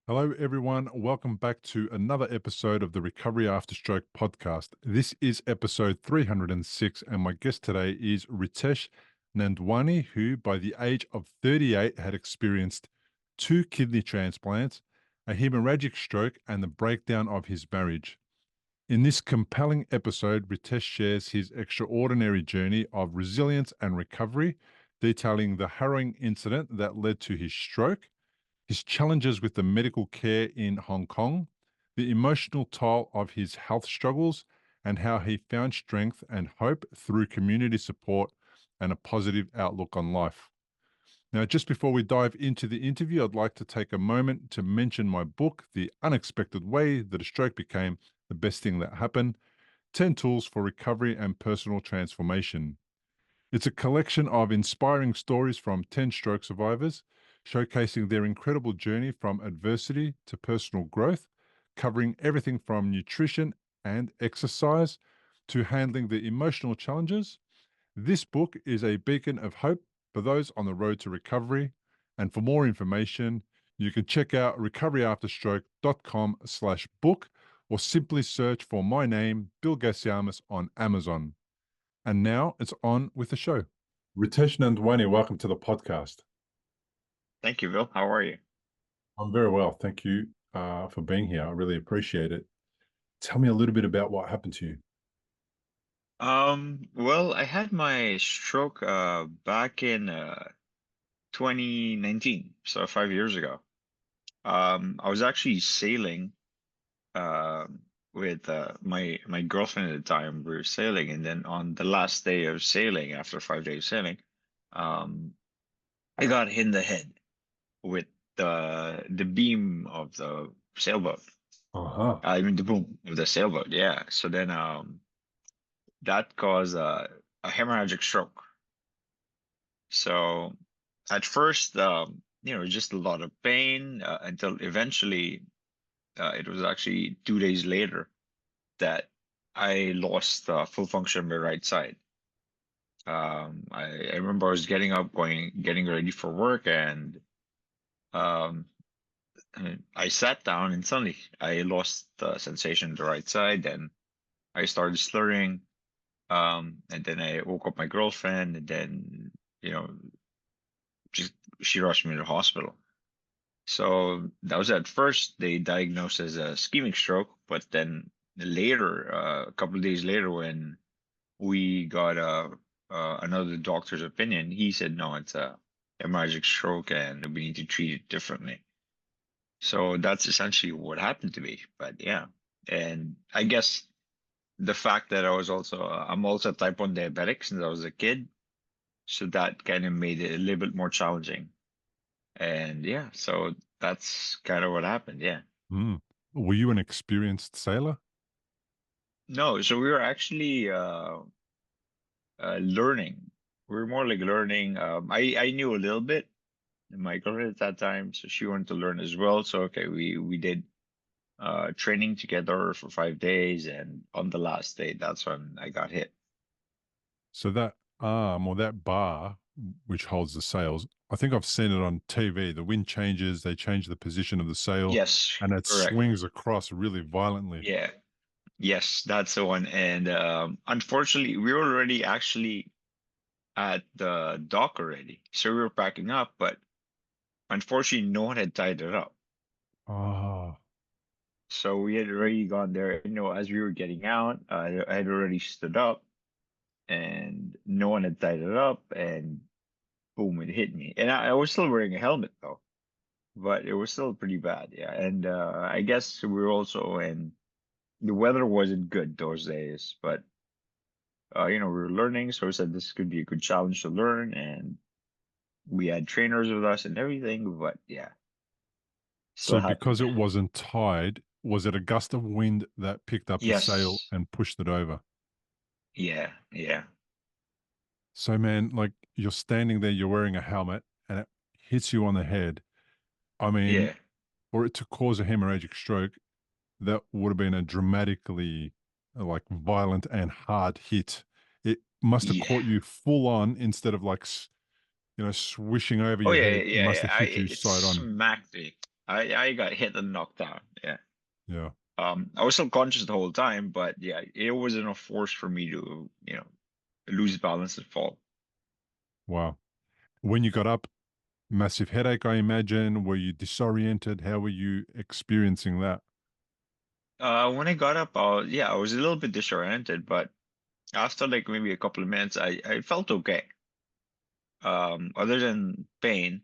Hello, everyone. Welcome back to another episode of the Recovery After Stroke podcast. This is episode 306, and my guest today is Ritesh Nandwani, who by the age of 38 had experienced two kidney transplants, a hemorrhagic stroke, and the breakdown of his marriage. In this compelling episode, Ritesh shares his extraordinary journey of resilience and recovery, detailing the harrowing incident that led to his stroke, his challenges with the medical care in Hong Kong, the emotional toll of his health struggles, and how he found strength and hope through community support and a positive outlook on life. Now, just before we dive into the interview, I'd like to take a moment to mention my book, The Unexpected Way That a Stroke Became the Best Thing That Happened: 10 Tools for Recovery and Personal Transformation. It's a collection of inspiring stories from 10 stroke survivors, showcasing their incredible journey from adversity to personal growth, covering everything from nutrition and exercise to handling the emotional challenges. This book is a beacon of hope for those on the road to recovery. And for more information, you can check out recoveryafterstroke.com/book or simply search for my name, Bill Gasiamis, on Amazon. And now it's on with the show. Ritesh Nandwani, welcome to the podcast. Thank you, Bill. How are you? I'm very well. Thank you for being here. I really appreciate it. Tell me a little bit about what happened to you. Well, I had my stroke back in 2019, so 5 years ago. I was actually sailing with my girlfriend at the time. We were sailing, and then on the last day of sailing, after 5 days sailing, um, I got hit in the head with the beam of the sailboat. Uh-huh. I mean the boom of the sailboat. Yeah. So then that caused a hemorrhagic stroke. So at first, just a lot of pain until eventually it was actually 2 days later that I lost full function of my right side. I remember I was getting up, getting ready for work, and um, I sat down, and suddenly I lost the sensation in the right side, and I started slurring. And then I woke up my girlfriend, and then, you know, just she rushed me to the hospital. So that was at first they diagnosed as a ischemic stroke, but then later, a couple of days later, when we got another doctor's opinion, he said no, it's a hemorrhagic stroke, and we need to treat it differently. So that's essentially what happened to me. But yeah, and I guess the fact that I'm also type 1 diabetic since I was a kid. So that kind of made it a little bit more challenging. And yeah, so that's kind of what happened. Yeah. Mm. Were you an experienced sailor? No, so we were actually learning. We were more like learning. I knew a little bit. My girlfriend at that time, so she wanted to learn as well. So okay, we did training together for 5 days, and on the last day, that's when I got hit. So that arm or that bar, which holds the sails, I think I've seen it on TV. The wind changes, they change the position of the sail, Yes, and it correct. swings across really violently. Yeah. Yes, that's the one. And unfortunately, we were already actually at the dock already. So we were packing up, but unfortunately, no one had tied it up. Oh, So we had already gone there. As we were getting out, I had already stood up, and no one had tied it up, and boom, it hit me. And I was still wearing a helmet though, but it was still pretty bad. Yeah. And I guess we were also in the weather wasn't good those days, but we were learning, so we said this could be a good challenge to learn, and we had trainers with us and everything. But yeah, still so happened. because it wasn't tied, was it a gust of wind that picked up the sail Yes. and pushed it over? Yeah. Yeah. So, man, like you're standing there, you're wearing a helmet, and it hits you on the head. I mean, Yeah. for it to cause a hemorrhagic stroke, that would have been a dramatically like violent and hard hit. It must have Yeah. caught you full on instead of like swishing over Oh your yeah. head. Yeah. It Yeah. must Yeah. have hit you It side on. smacked me. I got hit and knocked down. Yeah. Yeah. I was still conscious the whole time, but yeah, it was enough force for me to, lose balance and fall. Wow. When you got up, massive headache, I imagine. Were you disoriented? How were you experiencing that? When I got up, yeah, I was a little bit disoriented, but after like maybe a couple of minutes, I felt okay. Other than pain,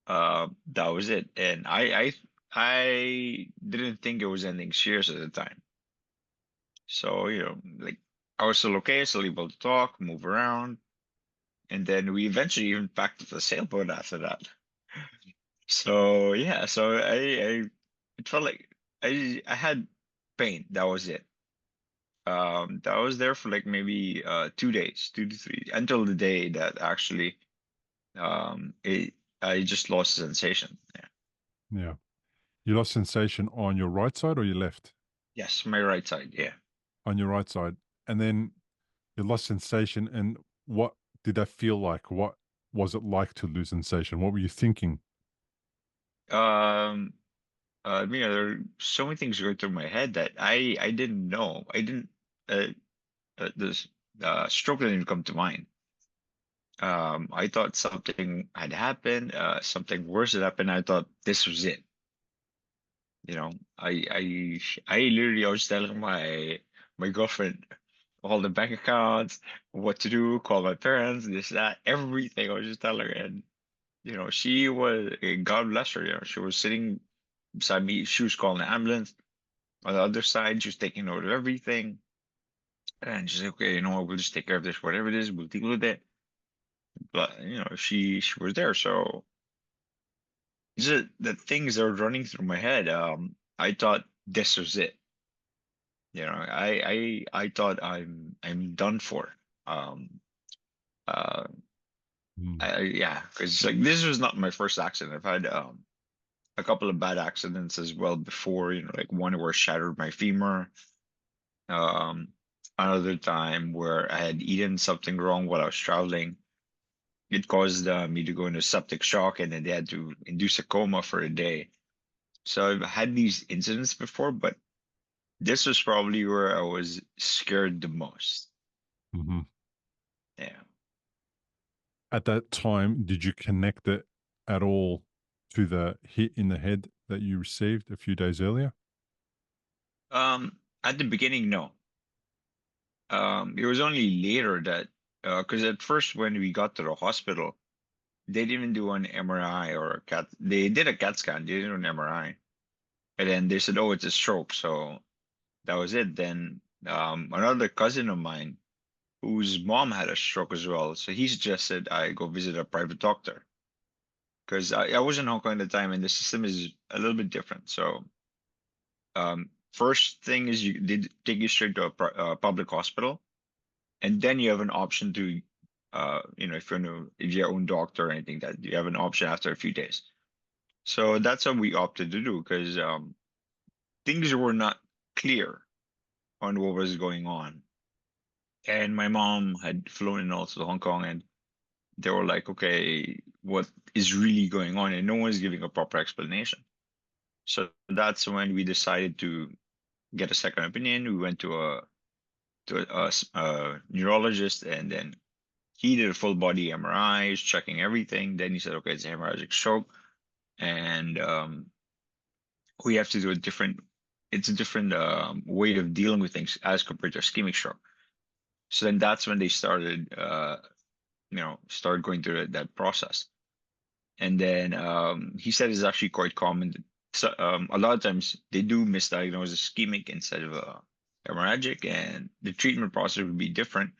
that was it. And I didn't think it was anything serious at the time. So, like I was still okay, still able to talk, move around, and then we eventually even packed up the sailboat after that. So yeah, so I it felt like I had pain. That was it. That was there for like maybe 2 days, 2 to 3, until the day that actually it I just lost sensation. Yeah. Yeah. You lost sensation on your right side or your left? Yes, my right side. Yeah. On your right side. And then you lost sensation. And what did that feel like? What was it like to lose sensation? What were you thinking? Um. There are so many things going through my head that I didn't know. I didn't. Uh. This stroke didn't even come to mind. I thought something had happened. Something worse had happened. I thought this was it. You know, I literally I was telling my girlfriend all the bank accounts, what to do, call my parents, this, that, everything. I was just telling her, and she was, God bless her. She was sitting beside me. She was calling the ambulance. On the other side, she was taking note of everything, and she's like, okay, we'll just take care of this, whatever it is, we'll deal with it. But she was there, so just the things that were running through my head. I thought this was it. I thought I'm done for. Um, uh, Mm. yeah, because like this was not my first accident. I've had a couple of bad accidents as well before. Like one where I shattered my femur. Um, Another time where I had eaten something wrong while I was traveling. It caused me to go into septic shock, and then they had to induce a coma for a day. So I've had these incidents before, but this was probably where I was scared the most. Hmm. Yeah. At that time, did you connect it at all to the hit in the head that you received a few days earlier? At the beginning, no. It was only later that, because at first when we got to the hospital, they didn't even do an MRI or a CAT. They did a CAT scan. They didn't do an MRI, and then they said, "Oh, it's a stroke." So that was it. Then another cousin of mine, whose mom had a stroke as well, so he suggested I go visit a private doctor because I was in Hong Kong at the time, and the system is a little bit different. So first thing is you did take you straight to a public hospital, and then you have an option to, if you're your own doctor or anything, that you have an option after a few days. So that's what we opted to do because things were not clear on what was going on, and my mom had flown in also to Hong Kong, and they were like, "Okay, what is really going on?" And no one's giving a proper explanation. So that's when we decided to get a second opinion. We went to a neurologist, and then he did a full body MRI, checking everything. Then he said, "Okay, it's a hemorrhagic stroke, and we have to do a different. It's a different way of dealing with things as compared to ischemic stroke." So then that's when they started, started going through that process. And then he said it's actually quite common. So, a lot of times they do misdiagnose ischemic instead of hemorrhagic, and the treatment process would be different.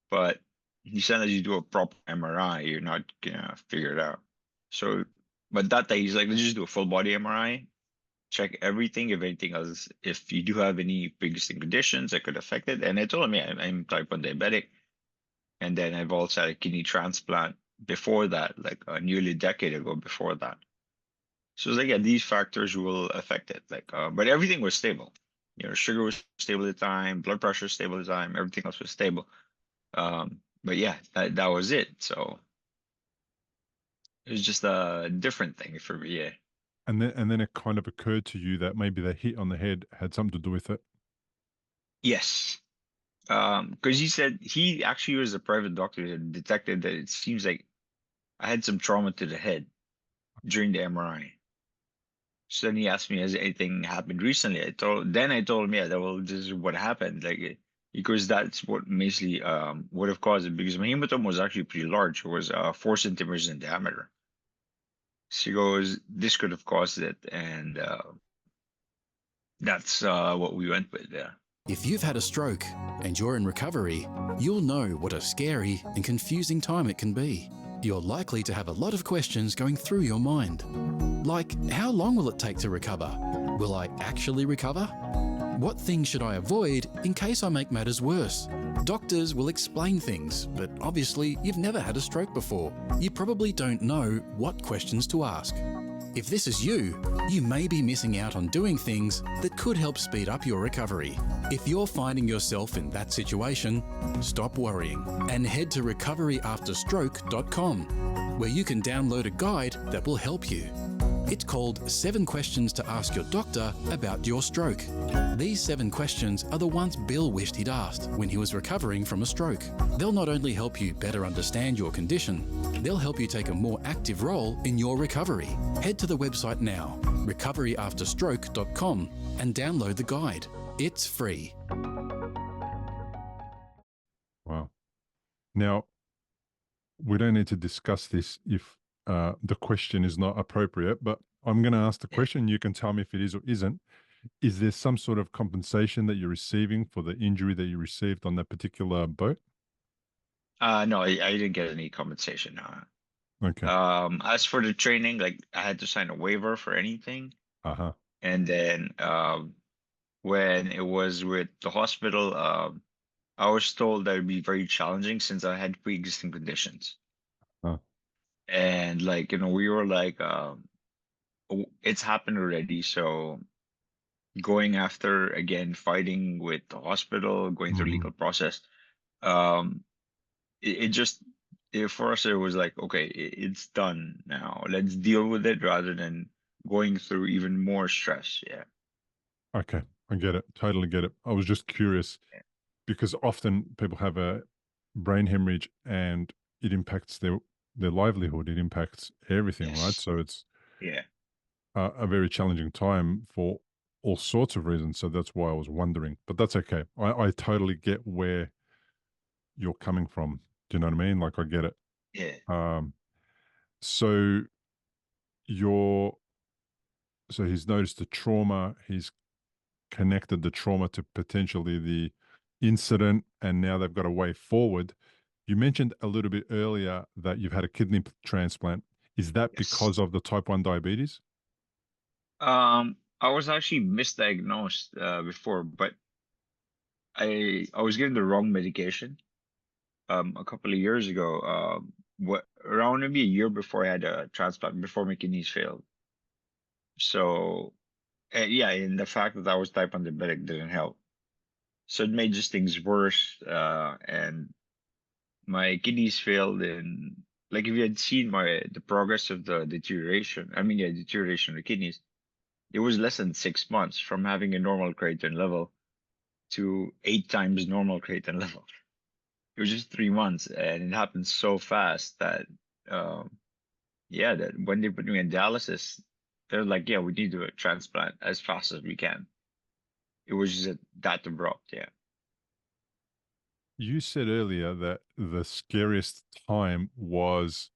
But he said as you do a proper MRI, you're not gonna figure it out. So, but that day he's like, let's just do a full body MRI, check everything, if anything else, if you do have any pre-existing conditions that could affect it. And I told him, yeah, I'm type 1 diabetic, and then I've also had a kidney transplant before that, like nearly a decade ago before that. So it's like, yeah, these factors will affect it. Like, but everything was stable. Sugar was stable at the time, blood pressure was stable at the time, everything else was stable. But yeah, that was it. So it was just a different thing for me. Yeah. And then it kind of occurred to you that maybe the hit on the head had something to do with it. Yes. Because he said he actually was a private doctor that detected that it seems like I had some trauma to the head during the MRI. So then he asked me, has anything happened recently? I told him, yeah, that well, this is what happened. Because that's what basically would have caused it because my hematoma was actually pretty large. It was 4 centimeters in diameter. So he goes, this could have caused it, and that's what we went with. Yeah. If you've had a stroke and you're in recovery, you'll know what a scary and confusing time it can be. You're likely to have a lot of questions going through your mind. Like, how long will it take to recover? Will I actually recover? What things should I avoid in case I make matters worse? Doctors will explain things, but obviously you've never had a stroke before. You probably don't know what questions to ask. If this is you, you may be missing out on doing things that could help speed up your recovery. If you're finding yourself in that situation, stop worrying and head to recoveryafterstroke.com, where you can download a guide that will help you. It's called 7 Questions to Ask Your Doctor About Your Stroke. These 7 questions are the ones Bill wished he'd asked when he was recovering from a stroke. They'll not only help you better understand your condition, they'll help you take a more active role in your recovery. Head to the website now, recoveryafterstroke.com, and download the guide. It's free. Wow. Now, we don't need to discuss this if the question is not appropriate, but I'm going to ask the question. You can tell me if it is or isn't. Is there some sort of compensation that you're receiving for the injury that you received on that particular boat? No, I didn't get any compensation. Okay. As for the training, like I had to sign a waiver for anything, Uh-huh. and then when it was with the hospital, I was told that it'd be very challenging since I had pre-existing conditions. Uh, And we were like, it's happened already. So going after again, fighting with the hospital, going through mhm. legal process, um, it just for us it was like, okay, it's done now. Let's deal with it rather than going through even more stress. Yeah. Okay. I get it. Totally get it. I was just curious because often people have a brain hemorrhage and it impacts their livelihood. It impacts everything, right? Yes. So it's Yeah. a very challenging time for all sorts of reasons. So that's why I was wondering, but that's okay. I totally get where you're coming from. Do you know what I mean? Like I get it. Yeah. Um, so you're, so he's noticed the trauma. He's connected the trauma to potentially the incident, and now they've got a way forward. You mentioned a little bit earlier that you've had a kidney transplant. Is that Yes. because of the type 1 diabetes? I was actually misdiagnosed before, but I was given the wrong medication a couple of years ago. What around maybe a year before I had a transplant, before my kidneys failed. So yeah, and the fact that I was type 1 diabetic didn't help. So it made just things worse. And my kidneys failed, and like if you had seen the progress of the deterioration, I mean, yeah, deterioration of the kidneys, it was less than 6 months from having a normal creatinine level to 8 times normal creatinine level. It was just 3 months, and it happened so fast that, um, yeah, that when they put me in dialysis, they're like, yeah, we need to do a transplant as fast as we can. It was just that abrupt, yeah. You said earlier that the scariest time was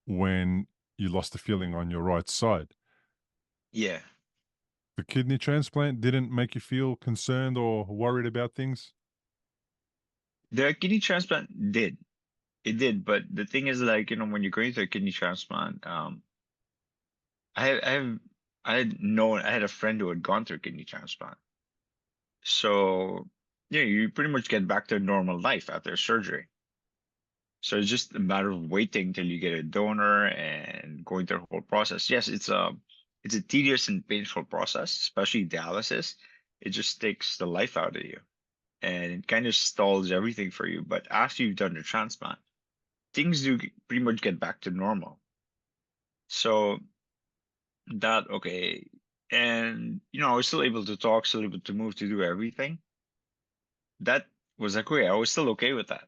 when you lost the feeling on your right side. Yeah. The kidney transplant didn't make you feel concerned or worried about things? The kidney transplant did. It did, but the thing is, like, when you're going through a kidney transplant, I had a friend who had gone through kidney transplant. So, yeah, you pretty much get back to normal life after surgery. So it's just a matter of waiting till you get a donor and going through the whole process. Yes, it's a tedious and painful process, especially dialysis. It just takes the life out of you and it kind of stalls everything for you. But after you've done the transplant, things do pretty much get back to normal. So that okay. And I was still able to talk, still able to move, to do everything. That was like, okay, I was still okay with that.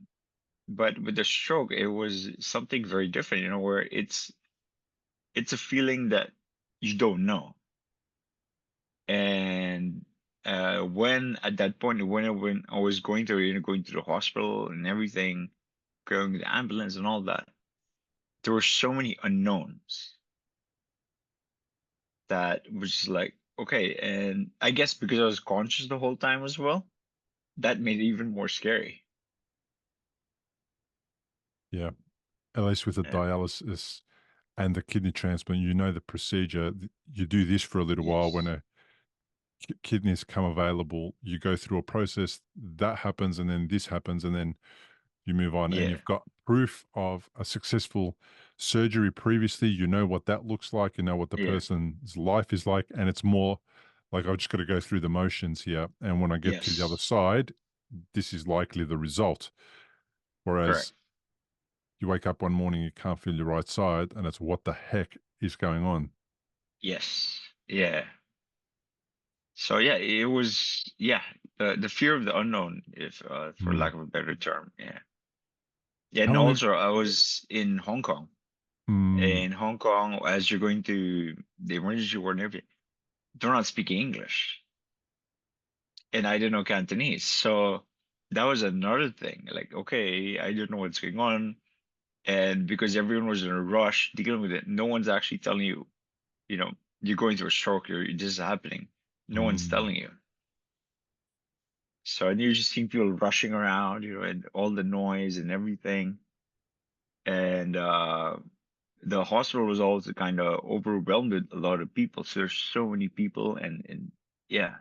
But with the stroke, it was something very different, where it's a feeling that you don't know. And when at that point, when I was going to going to the hospital and everything, going to the ambulance and all that, there were so many unknowns that was just like, okay. And I guess because I was conscious the whole time as well, that made it even more scary. Yeah. At least with the Yeah. dialysis and the kidney transplant, you know the procedure. You do this for a little while. When Yes. a kidneys come available, you go through a process that happens, and then this happens, and then you move on. And Yeah. you've got proof of a successful surgery previously. You know what that looks like. You know what the Yeah. person's life is like, and it's more like I've just got to go through the motions here. And when I get to the other Yes. side, this is likely the result. Correct. Whereas you wake up one morning, you can't feel your right side, and it's what the heck is going on? Yes. Yeah. So yeah, it was, yeah, the fear of the unknown, if for Mm. lack of a better term. Yeah. Yeah, How and long have also I was in Hong Kong. mm, In Hong Kong, as you're going to the emergency ward and everything, they're not speaking English, and I didn't know Cantonese, so that was another thing. Like, okay, I don't know what's going on, and because everyone was in a rush dealing with it, no one's actually telling you, you know, you're going through a stroke, this is happening. No one's mm, telling you. So and you just see people rushing around, and all the noise and everything. And the hospital was also kind of overwhelmed with a lot of people. So there's so many people, and yeah,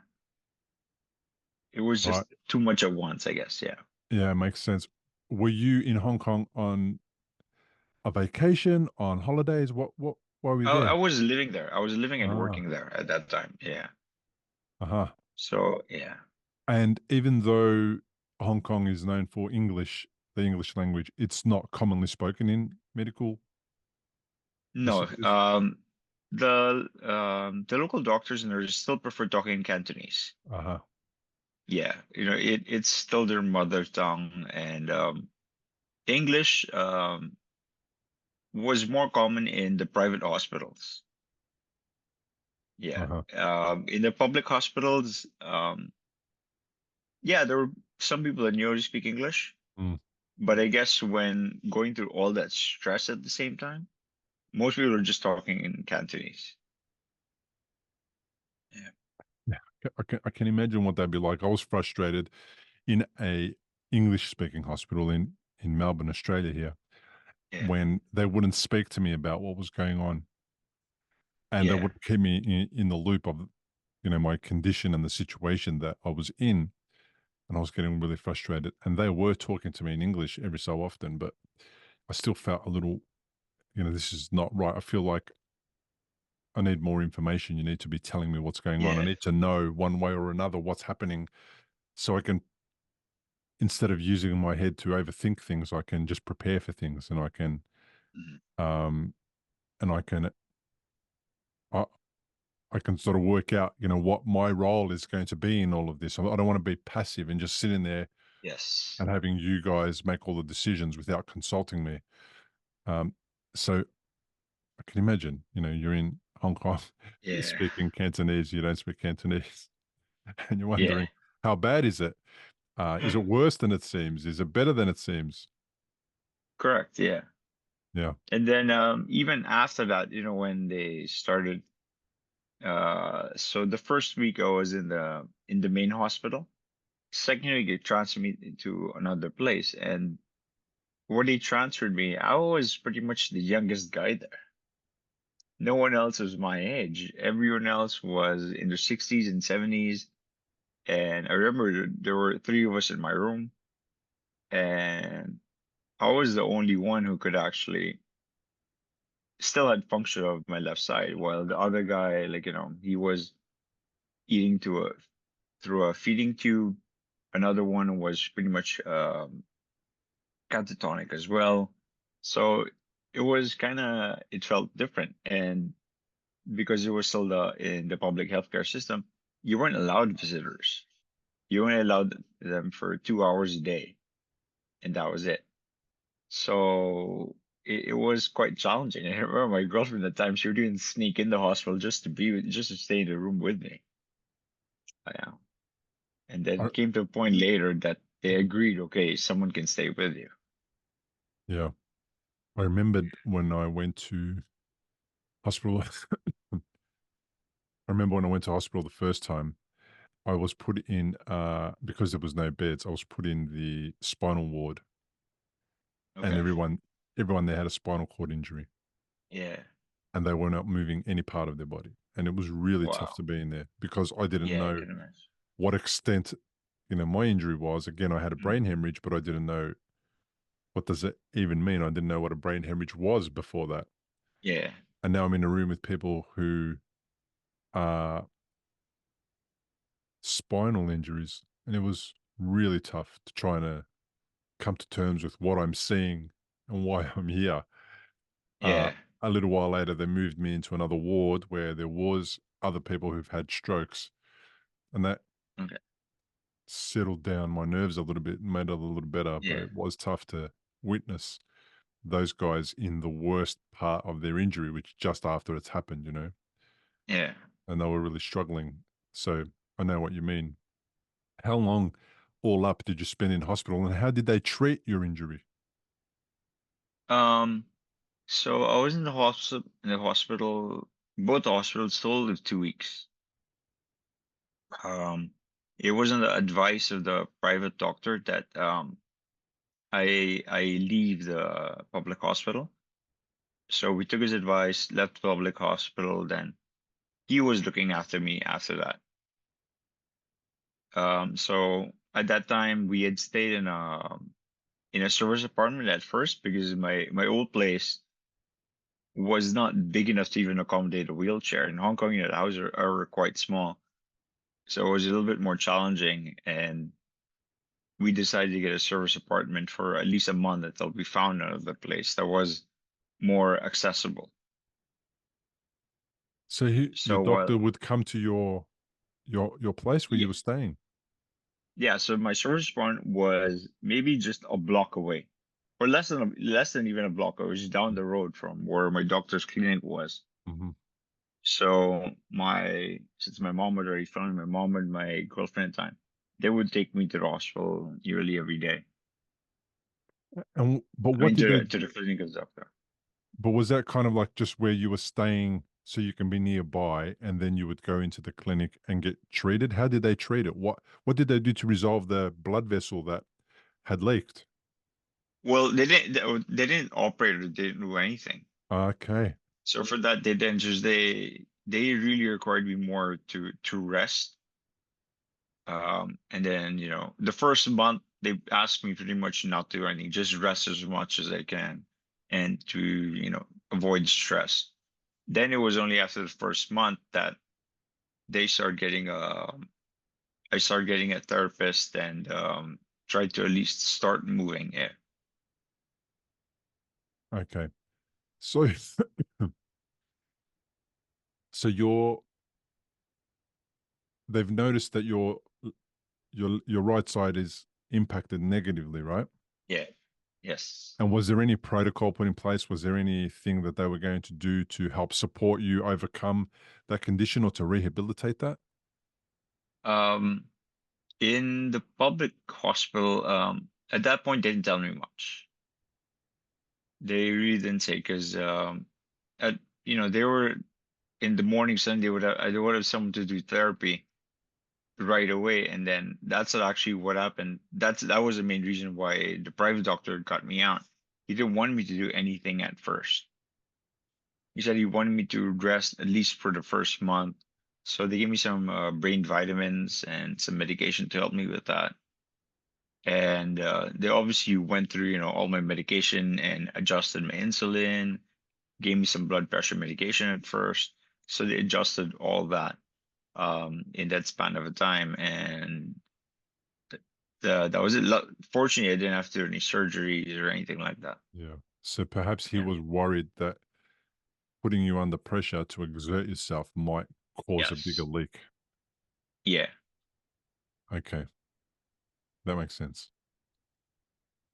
it was right. just too much at once, I guess. Yeah. Yeah, it makes sense. Were you in Hong Kong on a vacation, on holidays? Why were you I there? was living there. I was living and Ah, working there at that time. Yeah. uh-huh. So yeah. And even though Hong Kong is known for English, the English language, it's not commonly spoken in medical No, facilities. the local doctors and nurses still prefer talking in Cantonese. Uh-huh. Yeah, it's still their mother tongue, and English was more common in the private hospitals. Yeah. Uh-huh. In the public hospitals, yeah, there were some people that knew how to speak English, Mm. but I guess when going through all that stress at the same time, most people are just talking in Cantonese. Yeah. Yeah. I can imagine what that'd be like. I was frustrated in a English speaking hospital in Melbourne, Australia here, Yeah. when they wouldn't speak to me about what was going on, and they Yeah. would keep me in the loop of my condition and the situation that I was in, and I was getting really frustrated. And they were talking to me in English every so often, but I still felt a little, this is not right. I feel like I need more information. You need to be telling me what's going on. I Yeah. need to know one way or another what's happening, so I can, instead of using my head to overthink things, I can just prepare for things, and Mhm. um, I can, I, I can sort of work out, what my role is going to be in all of this. I don't want to be passive and just sitting there Yes. and having you guys make all the decisions without consulting me. Um, so I can imagine, you're in Hong Kong Yeah. speaking Cantonese, you don't speak Cantonese, and you're Yeah. wondering, how bad is it? Is it worse than it seems? Is it better than it seems? Correct. Yeah. Yeah. And then even after that, when they started, so the first week I was in the main hospital. Second week they transferred me to another place, and when they transferred me, I was pretty much the youngest guy there. No one else was my age. Everyone else was in their 60s and 70s. And I remember there were three of us in my room, and I was the only one who could actually still had function of my left side, while the other guy, like, he was eating through a feeding tube. Another one was pretty much catatonic as well. So it was kind of, it felt different. And because it was still in the public healthcare system, you weren't allowed visitors. You only allowed them for 2 hours a day, and that was it. So it was quite challenging. I remember my girlfriend at the time, she would even sneak in the hospital just to stay in the room with me. Yeah. And then I, it came to a point later that they agreed, okay, someone can stay with you. yeah. I remembered when I went to hospital. I remember when I went to hospital the first time, I was put in, because there was no beds, I was put in the spinal ward, and Okay. everyone there had a spinal cord injury, Yeah. and they were not moving any part of their body. And it was really tough Wow. to be in there because I didn't Yeah, I know can imagine. what extent, my injury was. Again, I had a Mm. brain hemorrhage, but I didn't know what does it even mean. I didn't know what a brain hemorrhage was before that. Yeah. And now I'm in a room with people who are spinal injuries, and it was really tough to try and come to terms with what I'm seeing and why I'm here. Uh, Yeah. a little while later, they moved me into another ward where there was other people who've had strokes, and that Okay. settled down my nerves a little bit and made it a little better. But Yeah. it was tough to witness those guys in the worst part of their injury, which just after it's happened, Yeah. and they were really struggling. So I know what you mean. How long all up did you spend in hospital, and how did they treat your injury? Um, so I was in the hospital, both hospitals total of 2 weeks. Um, it wasn't the advice of the private doctor that I leave the public hospital. So we took his advice, left the public hospital, then he was looking after me after that. So at that time we had stayed in a service apartment at first because my old place was not big enough to even accommodate a wheelchair. In Hong Kong, the houses are quite small, so it was a little bit more challenging. And we decided to get a service apartment for at least a month until we found another place that was more accessible. So your So doctor would come to your place where yeah, you were staying? yeah. So my service apartment was maybe just a block away, or less than even a block. It was just down the road from where my doctor's clinic was. Mm-hmm. So since my mom had already found my mom and my girlfriend at the time, they would take me to the hospital nearly every day. And but I what mean, did they? to the clinic as doctor. But was that kind of like just where you were staying so you can be nearby, and then you would go into the clinic and get treated? How did they treat it? What did they do to resolve the blood vessel that had leaked? Well, they didn't operate or they didn't do anything. Okay. So for that, they really required me more to rest. And then the first month they asked me pretty much not to do anything, just rest as much as I can, and to avoid stress. Then it was only after the first month that they start getting I started getting a therapist and tried to at least start moving. Yeah. Okay. So so they've noticed that your right side is impacted negatively, right? Yeah. Yes. And was there any protocol put in place? Was there anything that they were going to do to help support you overcome that condition or to rehabilitate that? Um, in the public hospital, at that point they didn't tell me much. They really didn't say because at they were in the morning sun they would have someone to do therapy right away, and then that's actually what happened. That was the main reason why the private doctor got me out. He didn't want me to do anything at first. He said he wanted me to rest at least for the first month. So they gave me some brain vitamins and some medication to help me with that. And they obviously went through, all my medication and adjusted my insulin, gave me some blood pressure medication at first. So they adjusted all that in that span of a time. And that was it. Fortunately, I didn't have to do any surgeries or anything like that. Yeah. So perhaps he Yeah. was worried that putting you under pressure to exert yourself might cause a bigger Yes. leak. Yeah. Okay, that makes sense.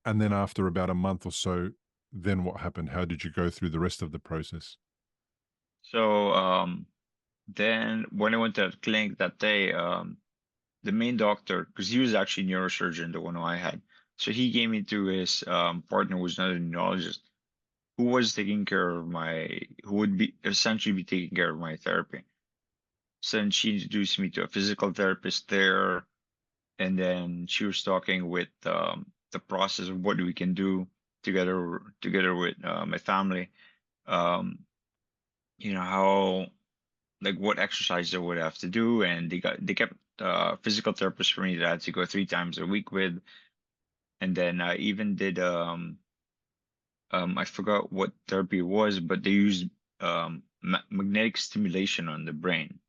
And then after about a month or so, then what happened? How did you go through the rest of the process? So then when I went to the clinic that day, the main doctor, because he was actually a neurosurgeon, the one who I had, so he gave me to his partner, who was another neurologist, who was taking care of who would be essentially be taking care of my therapy. So then she introduced me to a physical therapist there, and then she was talking with the process of what we can do together with my family. Um, how, like, what exercise I would have to do, and they kept physical therapists for me that I had to go 3 times a week with, and then I even did I forgot what therapy it was, but they used magnetic stimulation on the brain.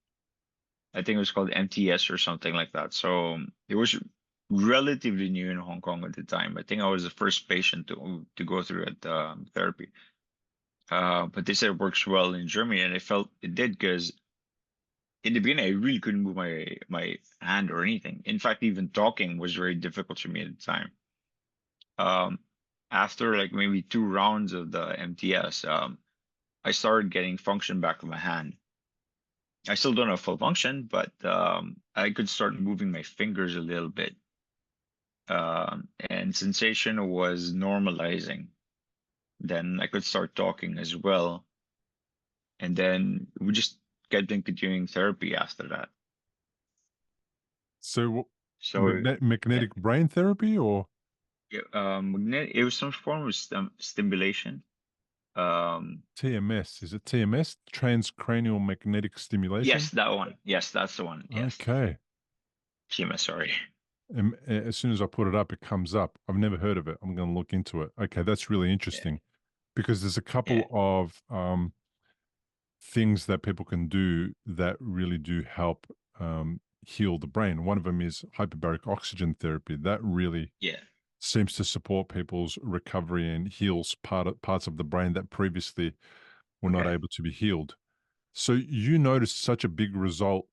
I think it was called MTS or something like that. So it was relatively new in Hong Kong at the time. I think I was the first patient to go through it therapy. But they said it works well in Germany, and I felt it did, because in the beginning I really couldn't move my hand or anything. In fact, even talking was very difficult for me at the time. Um, After like maybe 2 rounds of the MTS, I started getting function back of my hand. I still don't have full function, but I could start moving my fingers a little bit. And sensation was normalizing. Then I could start talking as well. And then we just kept on continuing therapy after that. So, So yeah, magnetic brain therapy or it was some form of stimulation. Um, TMS? Is it TMS? Transcranial magnetic stimulation? yes, that one. Yes, that's the one. Yes, Okay. PMS. Sorry. And as soon as I put it up, it comes up. I've never heard of it. I'm going to look into it. Okay, that's really Yeah, interesting because there's a yeah. couple of things that people can do that really do help heal the brain. One of them is hyperbaric oxygen therapy. That really Yeah. seems to support people's recovery and heals parts of the brain that previously were not Okay. able to be healed. So you noticed such a big result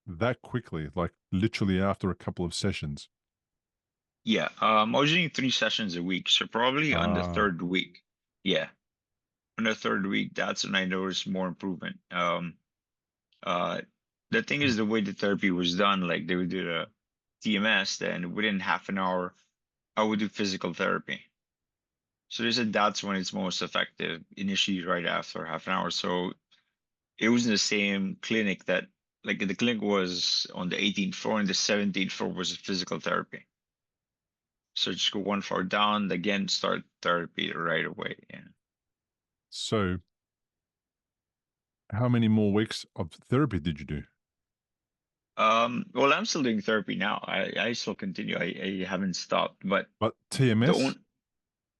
that quickly, like literally after a couple of sessions. Yeah. I was doing 3 sessions a week, so probably on the Ah, third week. Yeah, on the third week, that's when I noticed more improvement. Uh, the thing is, the way the therapy was done, like they would do the TMS, then within half an hour, I would do physical therapy. So they said that's when it's most effective, initially right after half an hour. So it was in the same clinic that, like, the clinic was on the 18th floor, and the 17th floor was physical therapy. So just go one floor down, again, start therapy right away. Yeah. so how many more weeks of therapy did you do? Well, I'm still doing therapy now. I still continue. I haven't stopped. But But the TMS? own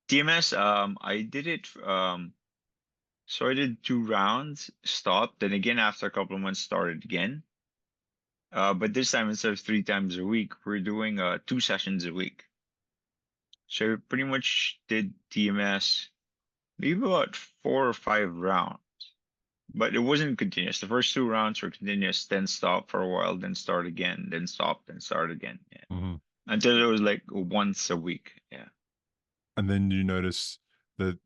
TMS, I did it. So I did 2 rounds, stopped, then again after a couple of months started again. But this time, instead of 3 times a week, we're doing 2 sessions a week. So we pretty much did TMS maybe about 4 or 5 rounds, but it wasn't continuous. The first 2 rounds were continuous, then stop for a while, then start again, then stop, then start again. Yeah. Mhm. Until it was like once a week. Yeah. And then you notice the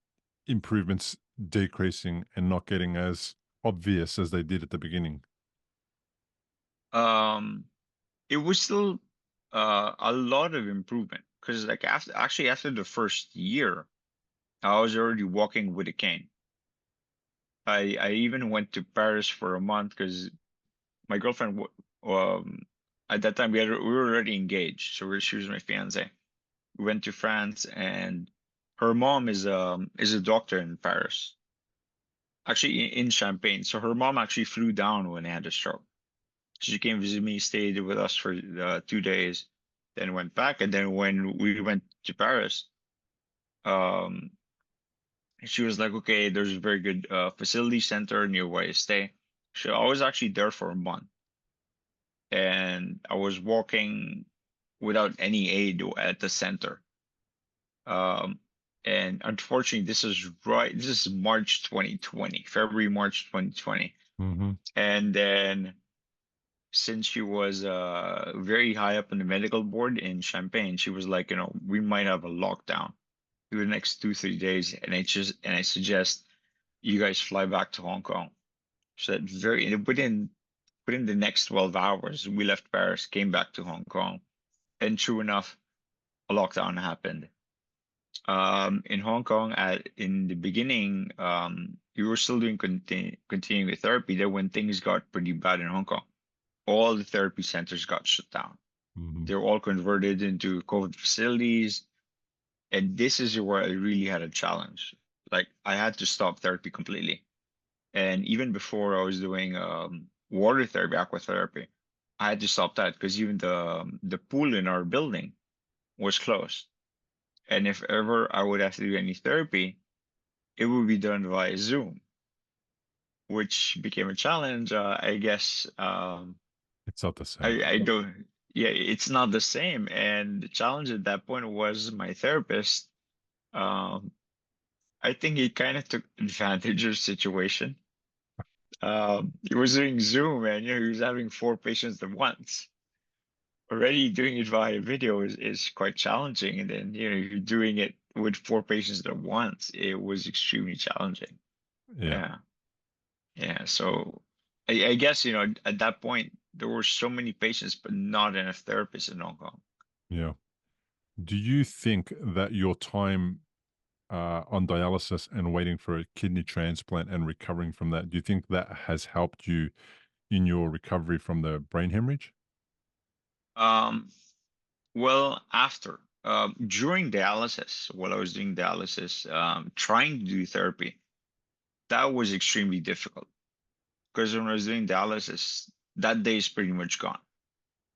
improvements decreasing and not getting as obvious as they did at the beginning. Um, it was still a lot of improvement, because like after the first year, I was already walking with a cane. I even went to Paris for a month, because my girlfriend at that time we were already engaged, so she was my fiance. We went to France, and her mom is a doctor in Paris, actually in Champagne. So her mom actually flew down when I had a stroke. She came visit me, stayed with us for 2 days, then went back. And then when we went to Paris, um, she was like, "Okay, there's a very good facility center near where I stay." So I was actually there for a month, and I was walking without any aid at the center. Um, And unfortunately, this is March 2020, February, March 2020. Mm-hmm. And then since she was very high up in the medical board in Champagne, she was like, we might have a lockdown through the next 2, 3 days, and I suggest you guys fly back to Hong Kong. So that within the next 12 hours, we left Paris, came back to Hong Kong, and true enough, a lockdown happened. In Hong Kong, in the beginning, you were still doing continuing with therapy. Then when things got pretty bad in Hong Kong, all the therapy centers got shut down. Mm-hmm. They were all converted into COVID facilities. And this is where I really had a challenge. Like I had to stop therapy completely. And even before I was doing water therapy, aqua therapy, I had to stop that because even the pool in our building was closed. And if ever I would have to do any therapy, it would be done via Zoom, which became a challenge. I guess It's not the same. I don't. Yeah, it's not the same. And the challenge at that point was my therapist. Um, I think he kind of took advantage of the situation. He was doing Zoom, and he was having 4 patients at once. Already doing it via video is quite challenging, and then you're doing it with 4 patients at once. It was extremely challenging. Yeah. Yeah, yeah. So I guess at that point there were so many patients, but not enough therapists in Hong Kong. Yeah. Do you think that your time on dialysis and waiting for a kidney transplant and recovering from that, do you think that has helped you in your recovery from the brain hemorrhage? Um, well, during dialysis, while I was doing dialysis, trying to do therapy, that was extremely difficult because when I was doing dialysis, that day is pretty much gone.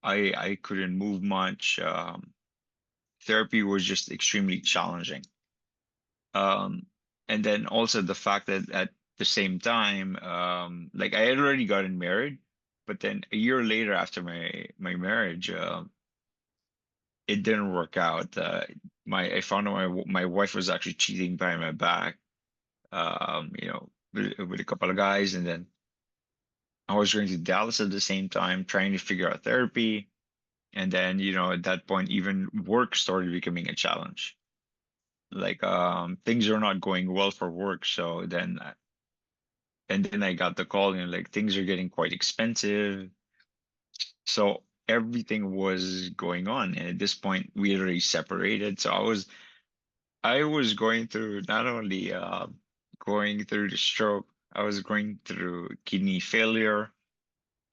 I couldn't move much. Therapy was just extremely challenging. Um, and then also the fact that at the same time, like I had already gotten married, but then a year later after my marriage, it didn't work out. I found out my wife was actually cheating behind my back. With a couple of guys, and then I was going to Dallas at the same time, trying to figure out therapy. And then, at that point, even work started becoming a challenge. Like, things are not going well for work. So then, and then I got the call, like things are getting quite expensive. So everything was going on. And at this point, we had already separated. So I was going through not only going through the stroke, I was going through kidney failure,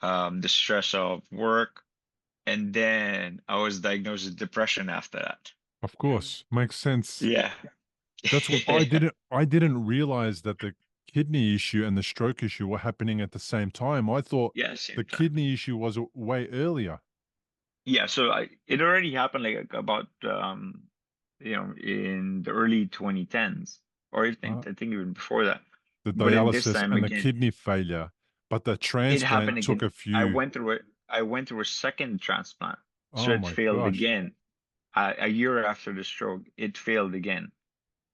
the stress of work, and then I was diagnosed with depression after that. Of course, makes sense. Yeah. That's what I didn't realize that the kidney issue and the stroke issue were happening at the same time. I thought Yeah, the same time. kidney issue was way earlier. Yeah, so it already happened like about in the early 2010s, or Uh, I think even before that. the But in this dialysis time and the again, kidney failure, but the it happened transplant took again. a few. I went through a second transplant, so Oh it my failed gosh. again. A year after the stroke, it failed again.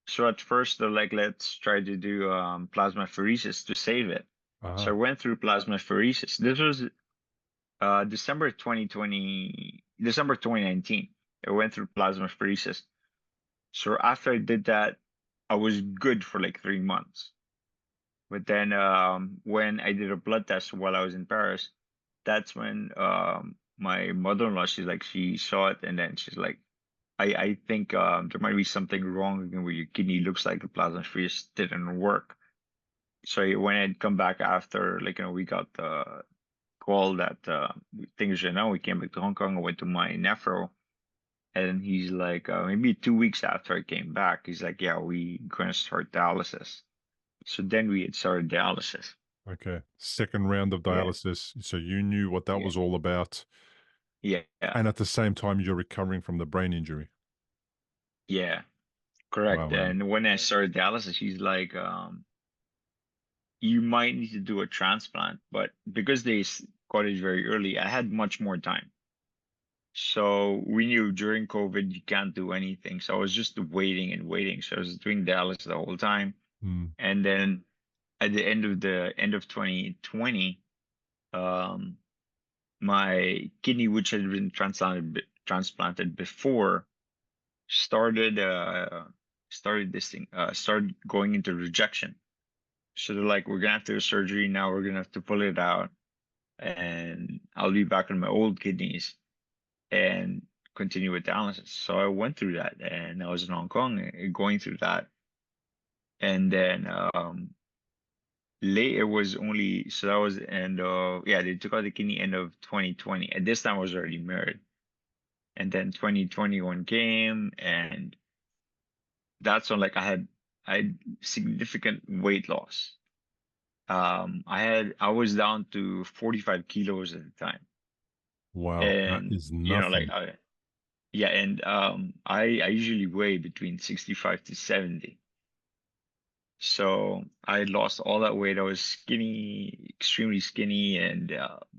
So at first they're like, let's try to do plasmapheresis to save it. So I Uh-huh. went through plasmapheresis. This was December 2019. I went through plasmapheresis. So after I did that, I was good for like 3 months. But then when I did a blood test while I was in Paris, that's when my mother-in-law, she saw it, and then she's like, I think there might be something wrong with your kidney. Looks like the plasmapheresis didn't work. So when I'd come back after, we got the call that things are now, we came back to Hong Kong. I went to my nephro, and he's like, maybe 2 weeks after I came back, he's like, yeah, we gonna start dialysis. So then we had started dialysis. Okay. Second round of Yeah, dialysis. So you knew what that yeah, was all about. yeah, yeah, And at the same time, you're recovering from the brain injury. yeah, Wow, correct. man. And when I started dialysis, he's like, you might need to do a transplant, but because they caught it very early, I had much more time. So we knew during COVID you can't do anything. So I was just waiting and waiting. So I was doing dialysis the whole time. Mm. And then at the end of 2020, um, my kidney, which had been transplanted before, started started going into rejection. So they're like, we're gonna have to do surgery now. We're gonna have to pull it out, and I'll be back on my old kidneys and continue with dialysis. So I went through that, and I was in Hong Kong going through that, and then late it was only so that was end of yeah they took out the kidney end of 2020. At this time I was already married, and then 2021 came, and that's when like I had significant weight loss. I was down to 45 kilos at the time, Wow, that and is nothing. yeah, and I usually weigh between 65 to 70. So I lost all that weight. I was skinny, extremely skinny, and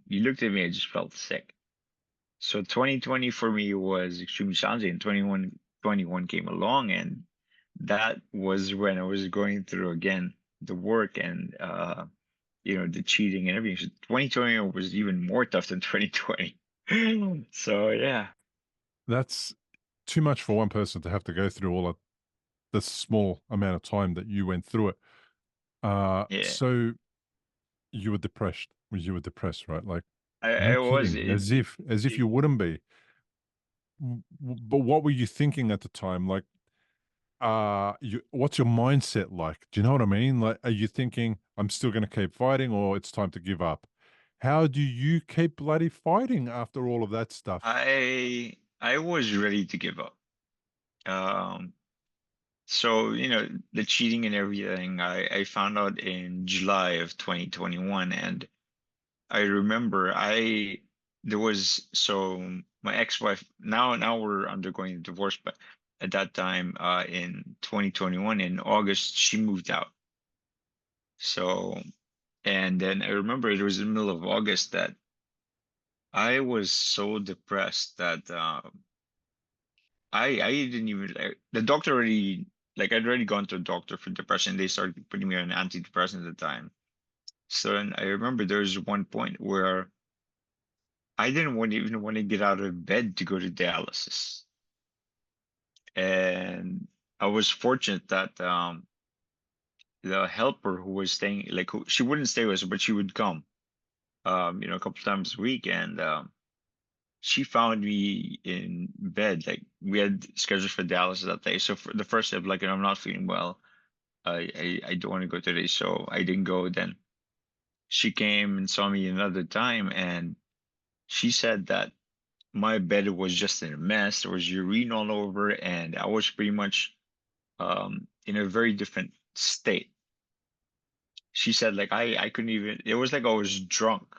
you looked at me, I just felt sick. So 2020 for me was extremely challenging. 21 came along, and that was when I was going through again the work and the cheating and everything. So 2020 was even more tough than 2020. So yeah, That's too much for one person to have to go through all of the small amount of time that you went through it. yeah, So you were depressed. You were depressed, right? Like, no I was kidding. it. As if you wouldn't be. But what were you thinking at the time? Like, what's your mindset like? Do you know what I mean? Like, are you thinking I'm still going to keep fighting, or it's time to give up? How do you keep bloody fighting after all of that stuff? I was ready to give up. Um, so the cheating and everything, I found out in July of 2021, and I remember I there was so my ex-wife, now we're undergoing a divorce, but at that time in 2021 in August she moved out. So and then I remember it was in the middle of August that I was so depressed that I didn't even the doctor already like I'd already gone to a doctor for depression. They started putting me on antidepressants at the time. So then I remember there was one point where I didn't even want to get out of bed to go to dialysis. And I was fortunate that the helper who was staying, like she wouldn't stay with us, but she would come, a couple times a week. And she found me in bed. Like we had scheduled for dialysis that day. So for the first day, like, I'm not feeling well. I don't want to go today. So I didn't go. Then she came and saw me another time, and she said that my bed was just in a mess. There was urine all over, and I was pretty much in a very different state. She said like I couldn't even. It was like I was drunk,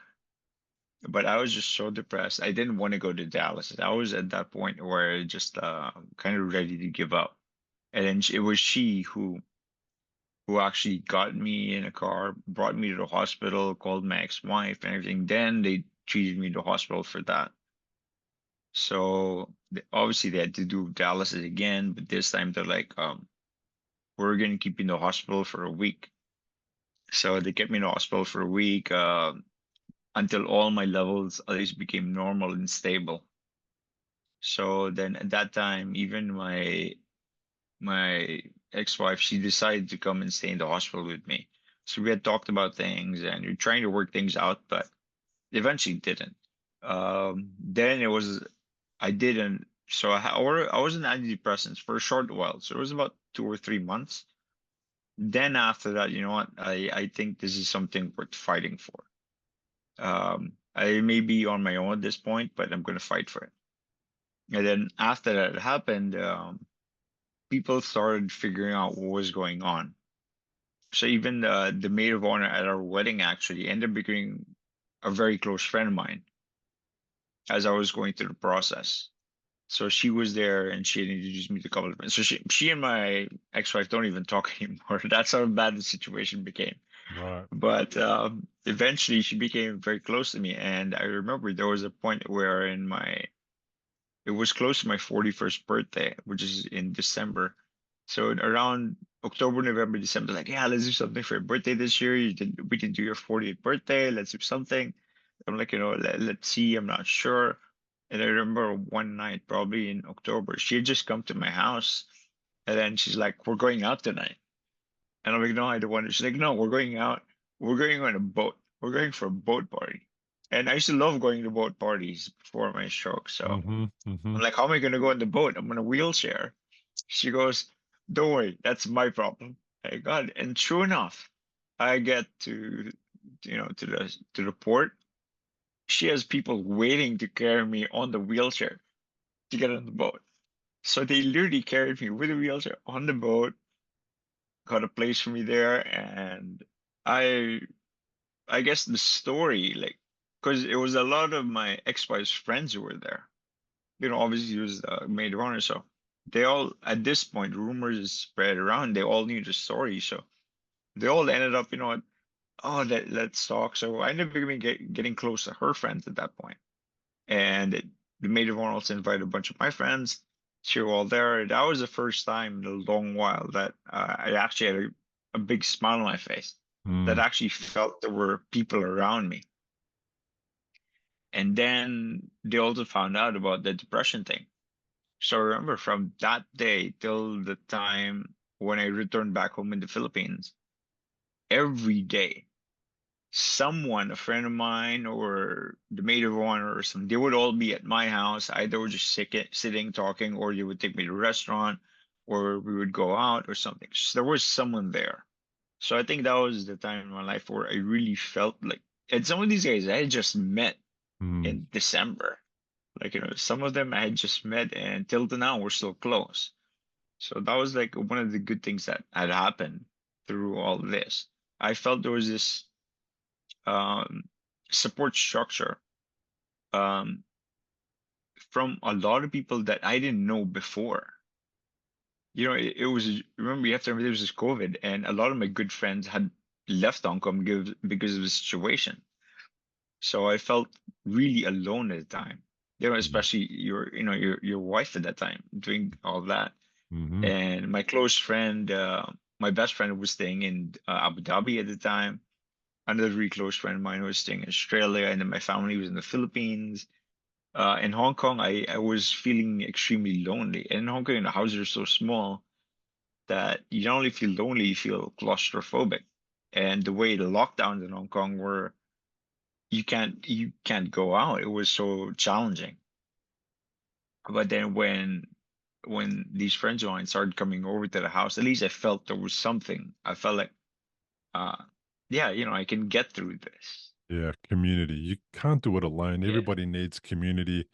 but I was just so depressed. I didn't want to go to Dallas. I was at that point where I just kind of ready to give up. And then it was she who actually got me in a car, brought me to the hospital, called my ex-wife and everything. Then they treated me to the hospital for that. So obviously they had to do dialysis again, but this time they're like, we're gonna keep you in the hospital for a week. So they kept me in the hospital for a week, until all my levels at least became normal and stable. So then at that time, even my ex-wife, she decided to come and stay in the hospital with me. So we had talked about things and we are trying to work things out, but eventually didn't. Then it was I didn't. So I was on antidepressants for a short while. So it was about 2 or 3 months. Then after that, you know what? I think this is something worth fighting for. I may be on my own at this point, but I'm gonna fight for it. And then after that happened, people started figuring out what was going on. So even the maid of honor at our wedding actually ended up becoming a very close friend of mine as I was going through the process. So she was there and she had introduced me to a couple of friends. So she and my ex-wife don't even talk anymore. That's how bad the situation became. Right. But eventually she became very close to me. And I remember there was a point where in my it was close to my 41st birthday, which is in December. So around October, November, December, like, yeah, let's do something for your birthday this year. We didn't do your 40th birthday. Let's do something. I'm like, let's see. I'm not sure. And I remember one night, probably in October, she had just come to my house, and then she's like, "We're going out tonight." And I'm like, "No, I don't want to." She's like, "No, we're going out. We're going on a boat. We're going for a boat party." And I used to love going to boat parties before my stroke. So Mm-hmm. Mm-hmm. I'm like, "How am I going to go on the boat? I'm in a wheelchair." She goes, "Don't worry, that's my problem." I got it. And true enough, I get to the port. She has people waiting to carry me on the wheelchair to get on the boat. So they literally carried me with a wheelchair on the boat, got a place for me there, and I I guess the story, like, because it was a lot of my ex-wife's friends who were there. Obviously he was the maid of honor, so they all, at this point, rumors spread around. They all knew the story, so they all ended up, oh, let's talk. So I ended up getting close to her friends at that point. And the maid of honor also invited a bunch of my friends. She were all there. That was the first time in a long while that I actually had a big smile on my face. That Mm. actually felt there were people around me. And then they also found out about the depression thing. So I remember from that day till the time when I returned back home in the Philippines, every day someone, a friend of mine or the maid of honor or something, they would all be at my house. Either we're just sitting, talking, or they would take me to a restaurant, or we would go out or something. So there was someone there. So I think that was the time in my life where I really felt like, and some of these guys I had just met Mm. in December. Like, some of them I had just met, and till the now we're still close. So that was like one of the good things that had happened through all this. I felt there was this um, support structure um, from a lot of people that I didn't know before. It was, remember, you have to remember there was this COVID, and a lot of my good friends had left Hong Kong because of the situation. So I felt really alone at the time. Yeah. Especially your wife at that time doing all that. Mm-hmm. And my close friend, my best friend was staying in Abu Dhabi at the time. Another really close friend of mine was staying in Australia, and then my family was in the Philippines. In Hong Kong, I was feeling extremely lonely. And in Hong Kong, the houses are so small that you not only feel lonely, you feel claustrophobic. And the way the lockdowns in Hong Kong were, you can't go out. It was so challenging. But then when these friends of mine started coming over to the house, at least I felt there was something. I felt like, uh, yeah, I can get through this. Yeah. Community. You can't do it alone. Yeah, Everybody needs community.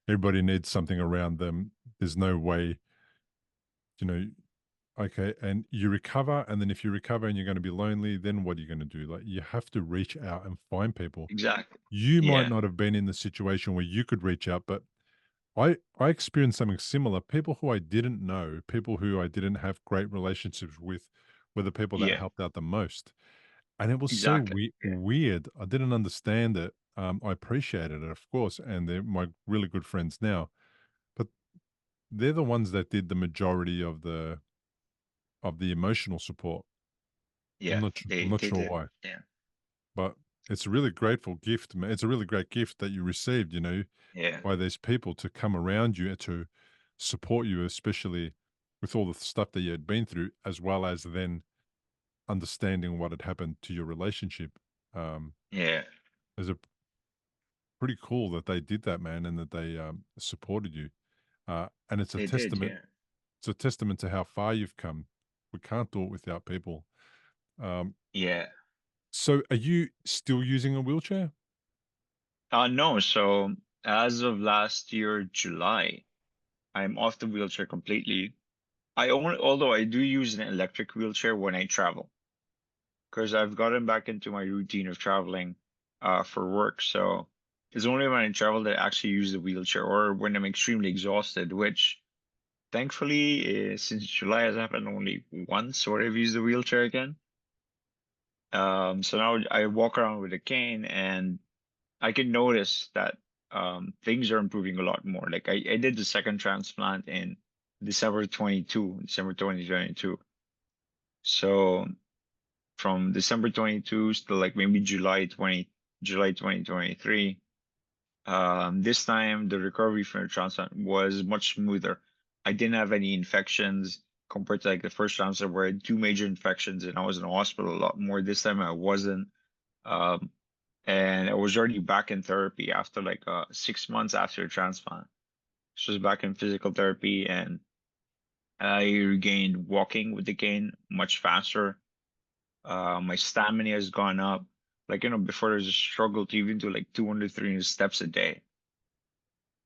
Everybody needs something around them. There's no way, you know, okay. And you recover. And then if you recover and you're going to be lonely, then what are you going to do? Like, you have to reach out and find people. exactly. You might Yeah, not have been in the situation where you could reach out, but I experienced something similar. People who I didn't know, people who I didn't have great relationships with, were the people that yeah, helped out the most. And it was so exactly. Yeah, weird. I didn't understand it. I appreciated it, of course, and they're my really good friends now. But they're the ones that did the majority of the emotional support. yeah, I'm they not they sure did. why, Yeah, but it's a really grateful gift. It's a really great gift that you received. yeah, By these people to come around you and to support you, especially with all the stuff that you had been through, as well as then understanding what had happened to your relationship. Um, yeah. is a pretty cool that they did that, man, and that they supported you. And it's a They did. testament. Yeah. It's a testament to how far you've come. We can't do it without people. Um, Yeah. so, are you still using a wheelchair? No. So as of last year, July, I'm off the wheelchair completely. Although I do use an electric wheelchair when I travel, because I've gotten back into my routine of traveling for work. So it's only when I travel that I actually use the wheelchair, or when I'm extremely exhausted, which thankfully since July has happened only once where I've used the wheelchair again. So now I walk around with a cane, and I can notice that things are improving a lot more. Like I did the second transplant in December 2022. So from December 22 to like maybe July 2023. This time the recovery from the transplant was much smoother. I didn't have any infections compared to like the first transplant where I had two major infections and I was in the hospital a lot more. This time I wasn't. Um, and I was already back in therapy after like 6 months after the transplant. So I was back in physical therapy and I regained walking with the cane much faster. My stamina has gone up. Like, before there's a struggle to even do like 200, 300 steps a day.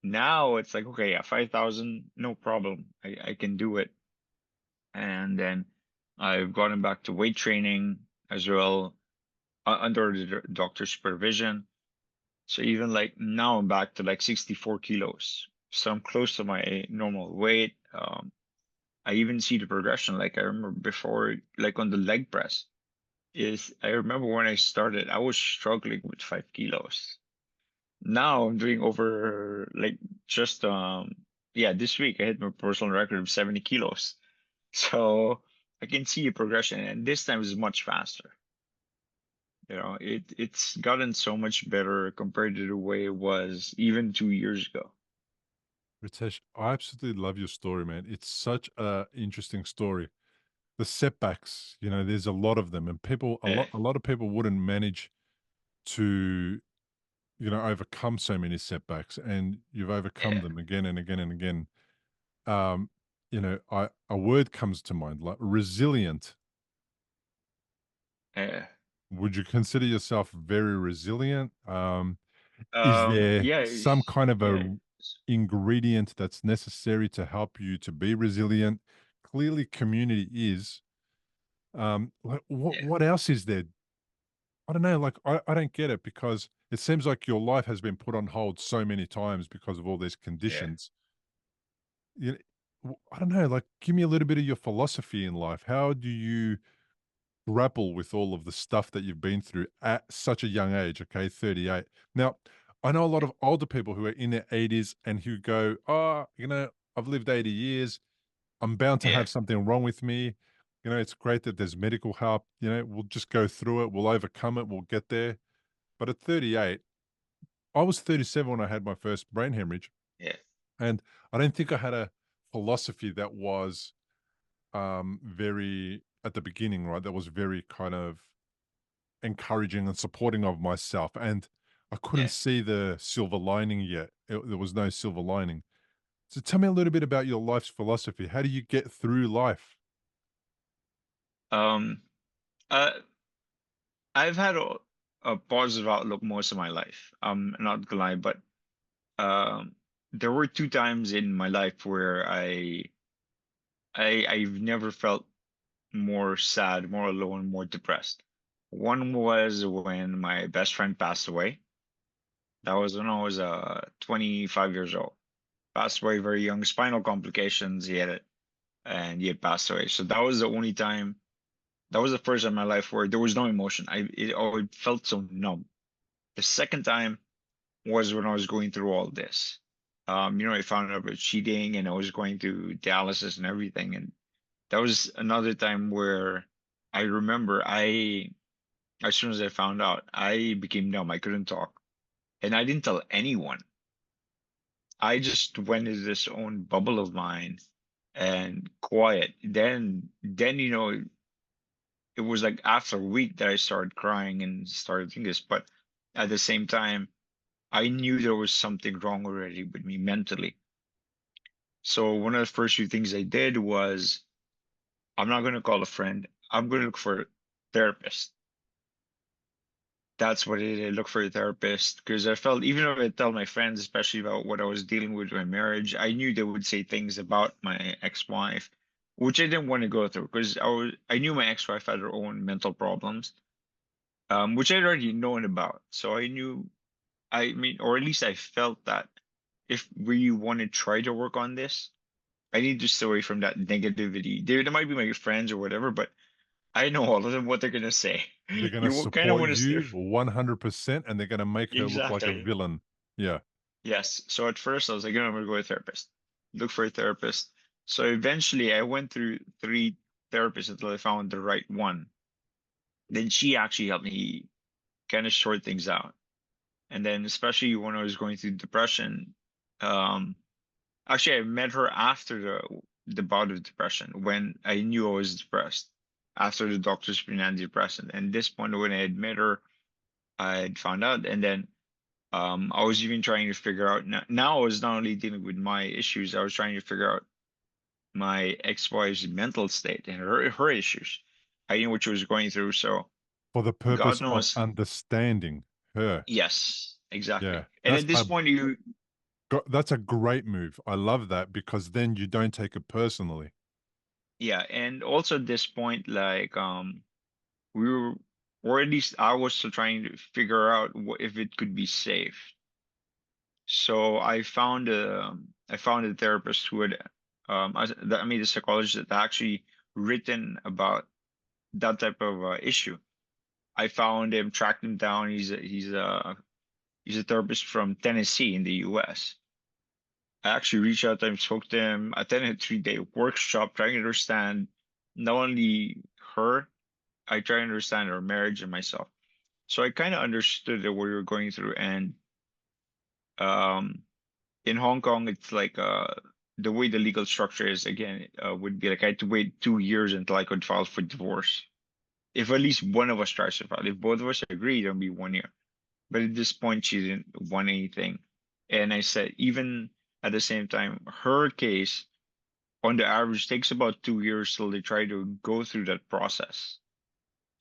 Now it's like, okay, yeah, 5,000, no problem. I can do it. And then I've gotten back to weight training as well, under the doctor's supervision. So even like now I'm back to like 64 kilos. So I'm close to my normal weight. I even see the progression. Like I remember before, like on the leg press, I remember when I started, I was struggling with 5 kilos. Now I'm doing over like just yeah, this week I hit my personal record of 70 kilos. So I can see a progression, and this time is much faster. It's gotten so much better compared to the way it was even 2 years ago. Ritesh, I absolutely love your story, man. It's such a interesting story. The setbacks, there's a lot of them, and Yeah, a lot of people wouldn't manage to, overcome so many setbacks, and you've overcome yeah, them again and again and again. Um, a word comes to mind, like resilient. yeah. Would you consider yourself very resilient? Is there Yeah, some kind of yeah, a ingredient that's necessary to help you to be resilient? Clearly, community is. Like yeah, what else is there? I don't know. Like I don't get it because it seems like your life has been put on hold so many times because of all these yeah. conditions. You, I don't know. Like, give me a little bit of your philosophy in life. How do you grapple with all of the stuff that you've been through at such a young age? Okay, 38. Now, I know a lot of older people who are in their 80s and who go, "Oh, I've lived 80 years. I'm bound to Yeah. have something wrong with me. It's great that there's medical help. We'll just go through it. We'll overcome it. We'll get there." But at 38, I was 37 when I had my first brain hemorrhage. Yeah. And I don't think I had a philosophy that was very, at the beginning, right? That was very kind of encouraging and supporting of myself. And I couldn't Yeah. see the silver lining yet. There was no silver lining. So tell me a little bit about your life's philosophy. How do you get through life? Um, uh, I've had a positive outlook most of my life. I'm not gonna lie, but um, there were two times in my life where I've never felt more sad, more alone, more depressed. One was when my best friend passed away. That was when I was 25 years old. Passed away very young, spinal complications. He had it, and he had passed away. So that was the only time. That was the first time in my life where there was no emotion. It felt so numb. The second time was when I was going through all this. I found out about cheating and I was going through dialysis and everything. And that was another time where I remember as soon as I found out, I became numb. I couldn't talk. And I didn't tell anyone. I just went into this own bubble of mine and quiet. Then, it was like after a week that I started crying and started thinking this, but at the same time, I knew there was something wrong already with me mentally. So one of the first few things I did was I'm not going to call a friend. I'm going to look for a therapist. That's what I did. I looked for a therapist because I felt even if I tell my friends, especially about what I was dealing with my marriage, I knew they would say things about my ex-wife, which I didn't want to go through because I knew my ex-wife had her own mental problems, which I'd already known about. So I knew, I mean, or at least I felt that if we want to try to work on this, I need to stay away from that negativity. There might be my friends or whatever, but I know all of them what they're gonna say. They're going to You kind of support want to stay. you 100% and they're going to make her look like a Exactly. villain. Yeah. Yes. So at first I was like, I'm gonna go to a therapist. Look for a therapist. So eventually I went through 3 therapists until I found the right one. Then she actually helped me kind of sort things out. And then especially when I was going through depression, um, actually I met her after the bout of depression when I knew I was depressed. After the doctors been antidepressant. And this point when I had met her, I had found out. And then I was even trying to figure out now I was not only dealing with my issues, I was trying to figure out my ex-wife's mental state and her issues. I knew what she was going through, so For the purpose God of knows. understanding her. Yes, exactly. Yeah, And at this point, that's a great move. I love that because then you don't take it personally. yeah, and also at this point, like we were, or at least I was still trying to figure out if it could be safe. So I found a therapist who had I mean, the psychologist that actually written about that type of issue. I found him, tracked him down. He's a therapist from Tennessee in the U.S. I actually reached out to him, spoke to him, attended a 3-day workshop, trying to understand not only her, I try to understand her marriage and myself. So I kind of understood what we were going through, and um, in Hong Kong, it's like the way the legal structure is again would be like I had to wait 2 years until I could file for divorce. If at least one of us tries to file, if both of us agree, it'll be 1 year. But at this point, she didn't want anything, and I said even at the same time, her case on the average takes about 2 years till they try to go through that process.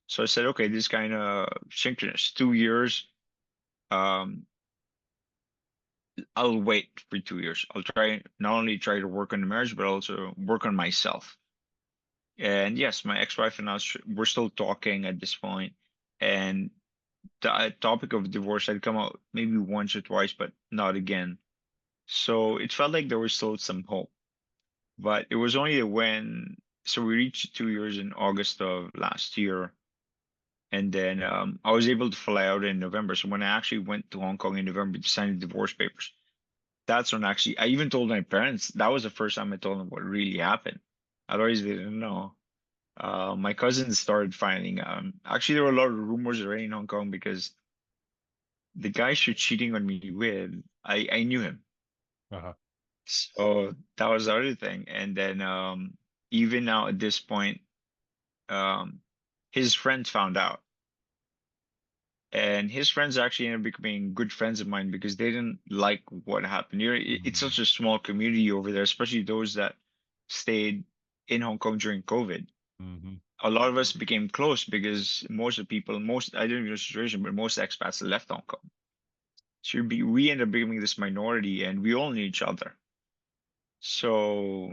So I said, okay, this kind of synchronous 2 years. Um, I'll wait for 2 years. I'll try not only try to work on the marriage, but also work on myself. And yes, my ex-wife and us we're still talking at this point, and the topic of divorce had come out maybe once or twice, but not again. So it felt like there was still some hope. But it was only when so we reached 2 years in August of last year, and then I was able to fly out in November. So when I actually went to Hong Kong in November to sign the divorce papers, that's when actually I even told my parents. That was the first time I told them what really happened. Otherwise, they didn't know. My cousins started finding. Actually, there were a lot of rumors already in Hong Kong because the guy she cheating on me with, I knew him. Uh-huh. So that was the other thing. And then even now at this point, um, his friends found out. And his friends actually ended up becoming good friends of mine because they didn't like what happened here. It's such a small community over there, especially those that stayed in Hong Kong during COVID. Mm-hmm. A lot of us became close because most of the people, I didn't know the situation, but most expats left Hong Kong. So we ended up becoming this minority and we all knew each other. So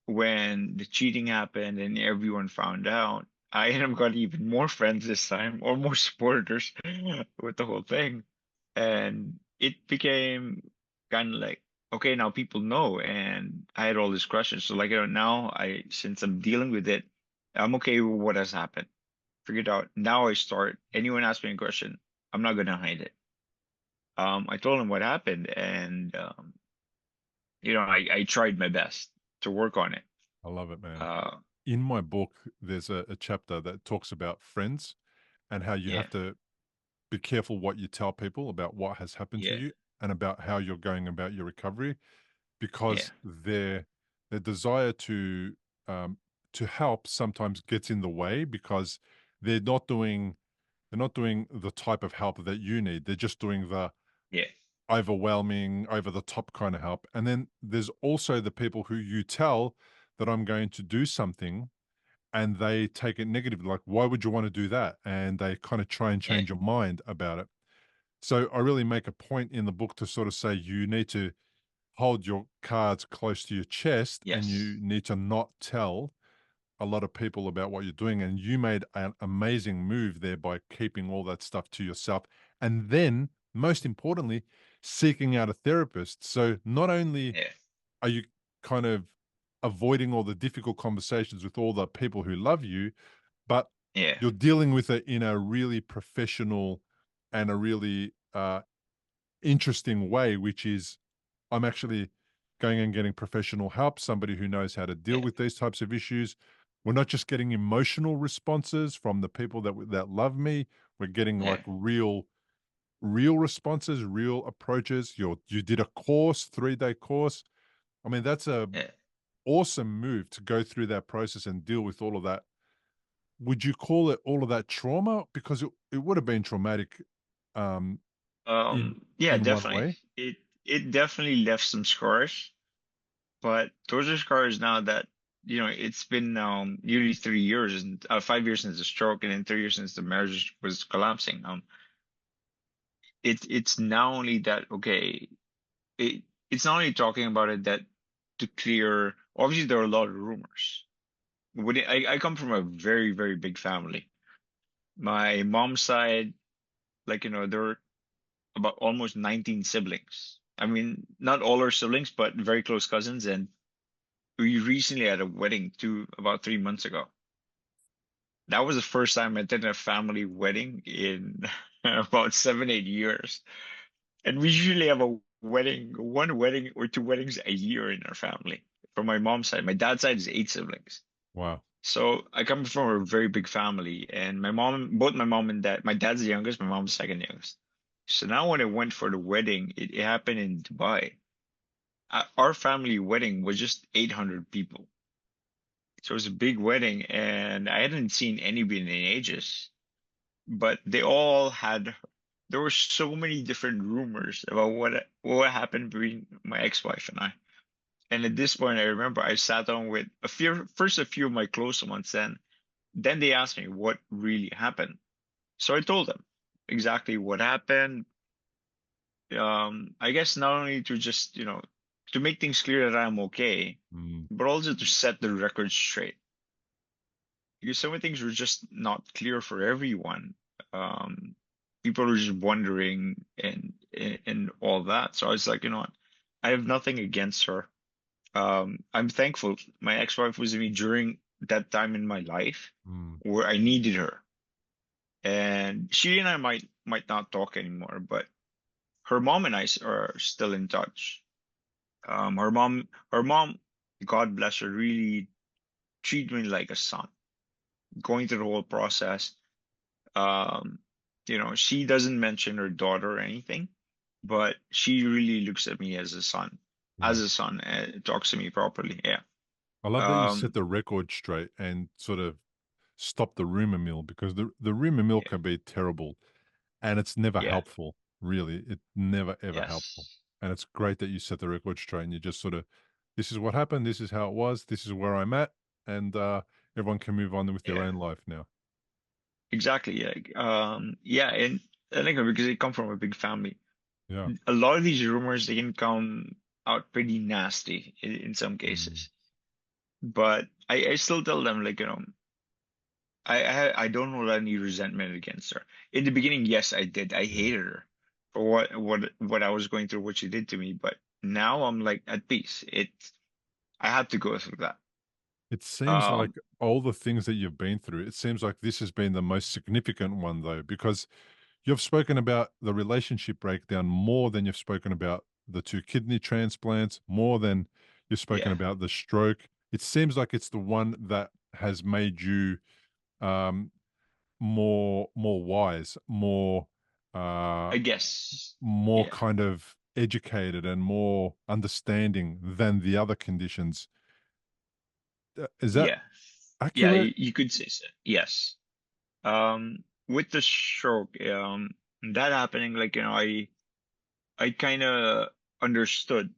when the cheating happened and everyone found out, I ended up got even more friends this time or more supporters with the whole thing. And it became kind of like, okay, now people know. And I had all these questions. So like now since I'm dealing with it, I'm okay with what has happened. Figured out. Now I start, anyone asks me a question, I'm not gonna hide it. I told them what happened and I tried my best to work on it. I love it, man. Uh, In my book, there's a chapter that talks about friends and how you yeah, have to be careful what you tell people about what has happened to yeah, you and about how you're going about your recovery, yeah, because their desire um, to help sometimes gets in the way because they're not doing they're not doing the type of help that you need. They're just doing the yeah, overwhelming, over the top kind of help. And then there's also the people who you tell that I'm going to do something and they take it negatively, like, why would you want to do that? And they kind of try and yeah, change your mind about it. So I really make a point in the book to sort of say you need to hold your cards close to your chest and you yes, need to not tell a lot of people about what you're doing. And you made an amazing move there by keeping all that stuff to yourself. And then, most importantly, seeking out a therapist. So not only yeah, are you kind of avoiding all the difficult conversations with all the people who love you, but yeah, you're dealing with it in a really professional and a really interesting way, which is I'm actually going and getting professional help, somebody who knows how to deal Yeah, with these types of issues. We're not just getting emotional responses from the people that love me. We're getting like yeah, real responses, real approaches. You did a course, 3-day course. I mean, that's a yeah. awesome move to go through that process and deal with all of that. Would you call it all of that trauma? Because it would have been traumatic um, Yeah, in one definitely. way. It definitely left some scars, but those are scars now that, it's been nearly 3 years and 5 years since the stroke, and then 3 years since the marriage was collapsing. It's now only that, okay, it's not only talking about it that to clear. Obviously, there are a lot of rumors. I come from a very, very big family. My mom's side, like, there were about almost 19 siblings. I mean, not all our siblings, but very close cousins. And we recently had a wedding about 3 months ago. That was the first time I attended a family wedding in about 7, 8 years. And we usually have one wedding or two weddings a year in our family. From my mom's side, my dad's side is 8 siblings. Wow. So I come from a very big family, and both my mom and dad, my dad's the youngest, my mom's the second youngest. So now when I went for the wedding, it happened in Dubai. Our family wedding was just 800 people. So it was a big wedding, and I hadn't seen anybody in ages. But there were so many different rumors about what happened between my ex-wife and I. And at this point, I remember I sat down with a few of my close ones, and then they asked me what really happened. So I told them exactly what happened. I guess not only to just, to make things clear that I'm okay, Mm, but also to set the record straight. Because some of the things were just not clear for everyone. Um, People were just wondering and all that. So I was like, you know what? I have nothing against her. I'm thankful my ex-wife was with me during that time in my life mm, where I needed her. And she and I might not talk anymore, but her mom and I are still in touch. Her mom, God bless her, really treated me like a son. Going through the whole process, um, she doesn't mention her daughter or anything, but she really looks at me yeah. and talks to me properly. Yeah. I love that you set Um, the record straight and sort of stop the rumor mill, because the rumor mill yeah. can be terrible and it's never Yeah. helpful, really. It's never, ever helpful. Yes. And it's great that you set the record straight and you just sort of, this is what happened, this is how it was, this is where I'm at, and everyone can move on with their Yeah. own life now. Exactly. Yeah. Yeah. And again, because they come from a big family, Yeah. a lot of these rumors, they can come out pretty nasty in some Mm, cases. But I still tell them, like, I don't hold any resentment against her. In the beginning, yes, I did. I yeah. hated her for what I was going through, what she did to me. But now I'm like at peace. I had to go through that. It seems like Um, all the things that you've been through, it seems like this has been the most significant one, though, because you've spoken about the relationship breakdown more than you've spoken about the 2 kidney transplants, more than you've spoken yeah, about the stroke. It seems like it's the one that has made you um, more wise, uh, I guess. more Yeah, kind of educated and more understanding than the other conditions. Is that yeah, yeah. accurate? You could say so. Yes. With the stroke, that happening, like, I kind of understood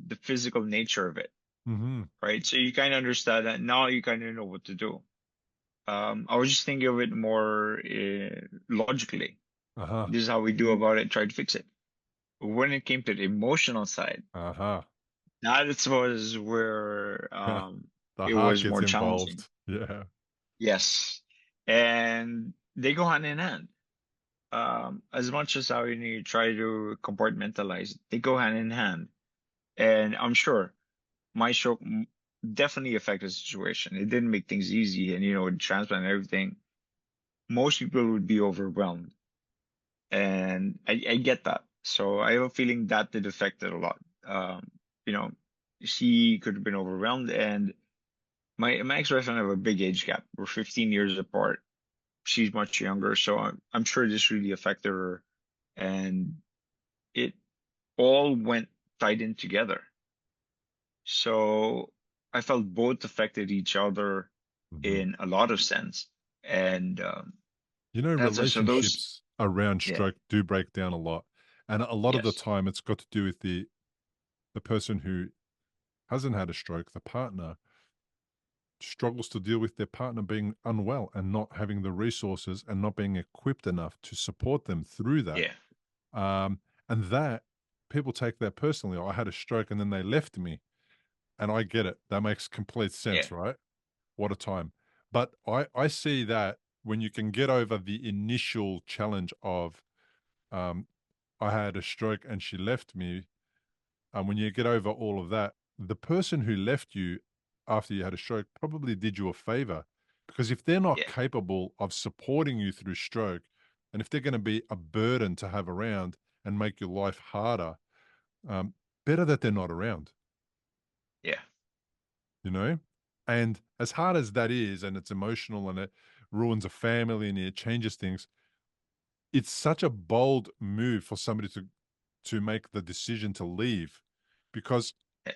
the physical nature of it, Mhm. right? So you kind of understand that now. You kind of know what to do. I was just thinking of it more logically. Uh-huh. This is how we do about it. Try to fix it. When it came to the emotional side, Uh-huh. that was where The it heart was gets more challenging. involved. Yeah. Yes, and they go hand in hand. As much as how you try to compartmentalize, they go hand in hand. And I'm sure my stroke definitely affected the situation. It didn't make things easy, and with transplant and everything, most people would be overwhelmed, and I get that. So I have a feeling that did affect it a lot. You know, she could have been overwhelmed, and my ex-girlfriend have a big age gap. We're 15 years apart. She's much younger, so I'm sure this really affected her, and it all went tied in together. So I felt both affected each other Mhm. in a lot of sense, and You know, that's so those, relationships around yeah, stroke do break down a lot. And a lot of the yes, time it's got to do with the person who hasn't had a stroke, the partner struggles to deal with their partner being unwell and not having the resources and not being equipped enough to support them through that. yeah, And that people take that personally. "Oh, I had a stroke and then they left me." And I get it. That makes complete yeah, sense, right? What a time. But I see that when you can get over the initial challenge of, um, I had a stroke and she left me, and when you get over all of that, the person who left you after you had a stroke probably did you a favor, because if they're not yeah, capable of supporting you through stroke, and if they're going to be a burden to have around and make your life harder, um, better that they're not around, yeah, you know? And as hard as that is, and it's emotional and it ruins a family and it changes things, it's such a bold move for somebody to make the decision to leave, because yeah,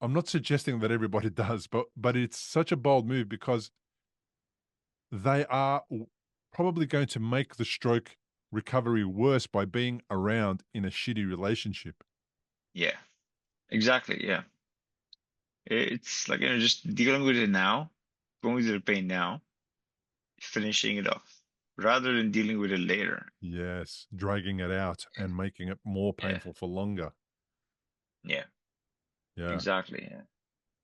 I'm not suggesting that everybody does, but it's such a bold move because they are probably going to make the stroke recovery worse by being around in a shitty relationship. yeah, exactly, yeah. It's like, just dealing with it now, going through the pain now, finishing it off, rather than dealing with it later. Yes, dragging it out and making it more Yeah, painful for longer. yeah, Yeah. exactly. Yeah.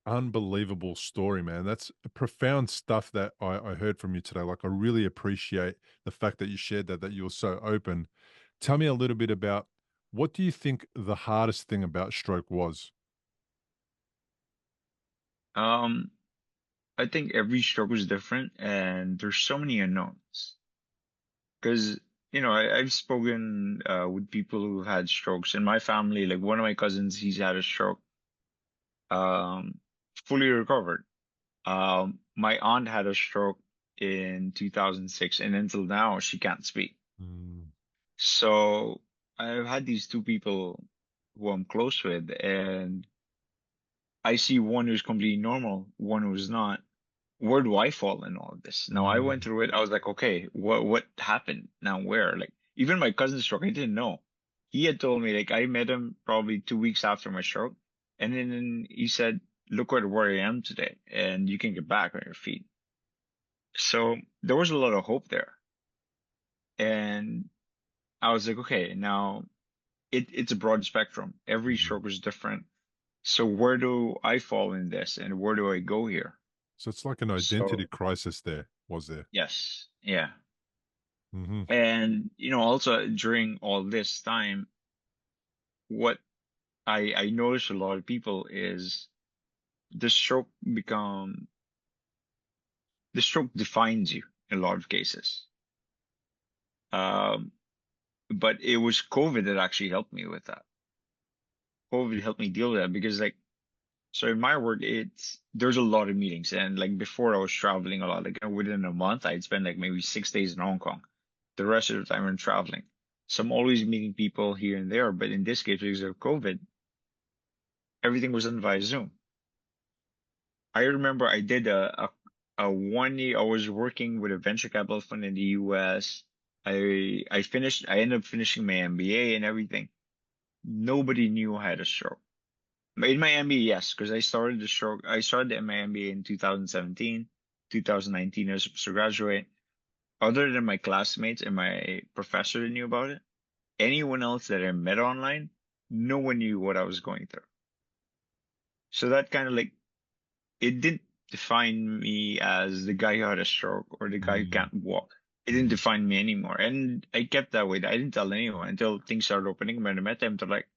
Unbelievable story, man. That's profound stuff that I heard from you today. Like, I really appreciate the fact that you shared that, that you were so open. Tell me a little bit about, what do you think the hardest thing about stroke was? Um, I think every stroke is different, and there's so many unknowns. Because, I've spoken with people who had strokes in my family. Like one of my cousins, he's had a stroke, um, fully recovered. My aunt had a stroke in 2006, and until now, she can't speak. Mm, So I've had these two people who I'm close with, and I see one who's completely normal, one who's not. Where do I fall in all of this? Now I went mm, through it. I was like, okay, what happened? Now where? Like even my cousin's stroke, I didn't know. He had told me, like, I met him probably 2 weeks after my stroke, and then he said, look where I am today, and you can get back on your feet. So there was a lot of hope there. And I was like, okay, now it's a broad spectrum. Every mm. stroke is different. So where do I fall in this, and where do I go here? So it's like an identity So crisis there, was there? yes, yeah. Hmm. And also during all this time, what I notice a lot of people is the stroke become the stroke defines you in a lot of cases. Um, but it was COVID that actually helped me with that. COVID helped me deal with that because, like, so in my work, there's a lot of meetings, and like before I was traveling a lot. Like within a month, I'd spend like maybe 6 days in Hong Kong. The rest of the time I'm traveling. So I'm always meeting people here and there. But in this case, because of COVID, everything was done via Zoom. I remember I did a 1 year. I was working with a venture capital fund in the US. I ended up finishing my MBA and everything. Nobody knew I had a stroke. In my MBA, yes, because I started my MBA in 2017, 2019 I was supposed to graduate. Other than my classmates and my professor that knew about it, anyone else that I met online, no one knew what I was going through. So that kind of like, it didn't define me as the guy who had a stroke or the guy who Mm, can't walk. It didn't define me anymore. And I kept that way. I didn't tell anyone until things started opening. When I met them, they're like,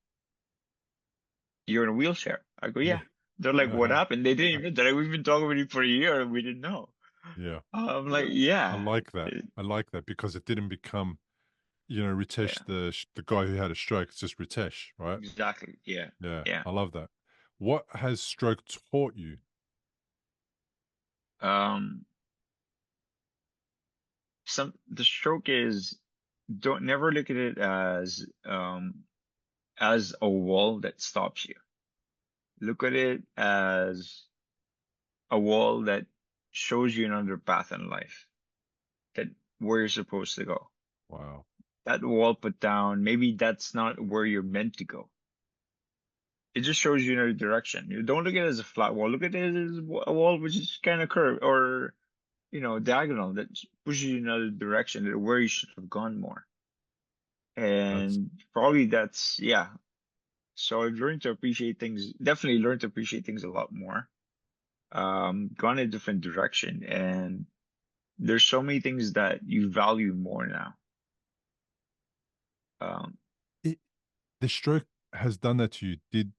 you're in a wheelchair. I go, yeah. yeah. They're like, what Uh-huh. happened? They didn't even that we've been talking with you for a year and we didn't know. Yeah. I'm like, I yeah. like that. I like that because it didn't become Ritesh, the guy who had a stroke. It's just Ritesh, right? Exactly. Yeah. Yeah, Yeah. I love that. What has stroke taught you? Um, the stroke is, don't never look at it as a wall that stops you. Look at it as a wall that shows you another path in life, that where you're supposed to go. Wow. That wall put down, maybe that's not where you're meant to go. It just shows you another direction. You don't look at it as a flat wall. Look at it as a wall which is kind of curved or, diagonal, that pushes you in another direction, where you should have gone more. That's And probably that's, yeah. So I've learned to appreciate things, definitely learned to appreciate things a lot more. Gone a different direction, and there's so many things that you value more now. Um, it. The stroke has done that to you. Did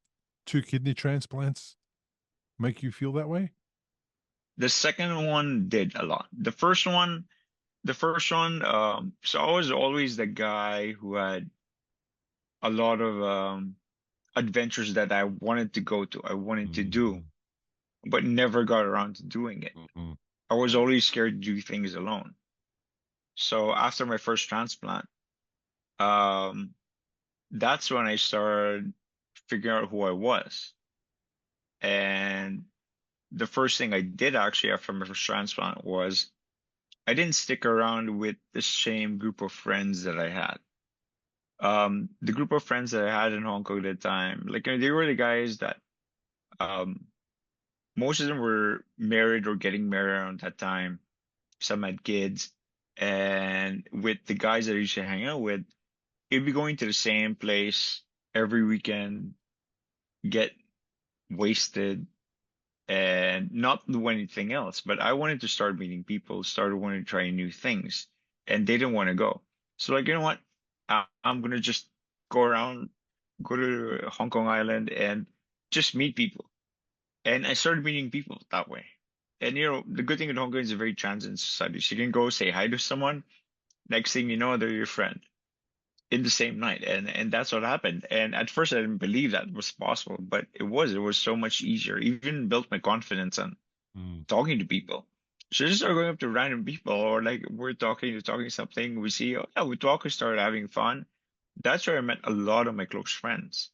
2 kidney transplants make you feel that way? the second one did a lot. The first one, so I was always the guy who had a lot of adventures that I wanted to go to, I wanted to do, Mm, but never got around to doing it. mhm. I was always scared to do things alone. So after my first transplant, um, that's when I started figuring out who I was. And the first thing I did actually after my first transplant was I didn't stick around with the same group of friends that I had. The group of friends that I had in Hong Kong at the time, like they were the guys that um, most of them were married or getting married around that time. Some had kids, and with the guys that I used to hang out with, it'd be going to the same place every weekend, get wasted, and not do anything else. But I wanted to start meeting people, started wanting to try new things, and they didn't want to go. So like, you know what? I'm gonna just go around, go to Hong Kong Island, and just meet people. And I started meeting people that way. And the good thing in Hong Kong is a very transient society. So you can go say hi to someone. Next thing you know, they're your friend in the same night. And that's what happened. And at first I didn't believe that was possible, but it was. It was so much easier. Even built my confidence on Mm. talking to people. So just start going up to random people, or like we're talking something, we see, oh yeah, we talk, we start having fun. That's where I met a lot of my close friends.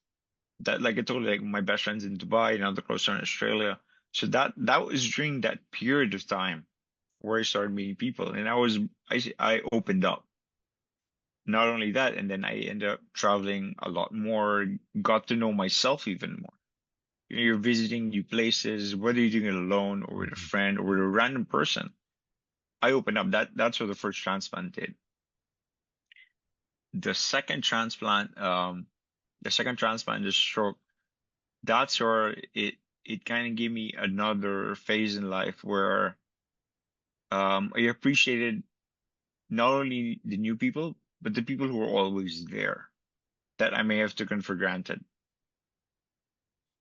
That, like I told you, like my best friends in Dubai, the close friend in Australia. So that was during that period of time where I started meeting people, and I opened up. Not only that, and then I ended up traveling a lot more, got to know myself even more. You're visiting new places, whether you're doing it alone or with a Mhm. friend or with a random person. I opened up. That's what the first transplant did. The second transplant, the stroke, that's where it kind of gave me another phase in life where I appreciated not only the new people, but the people who were always there that I may have taken for granted.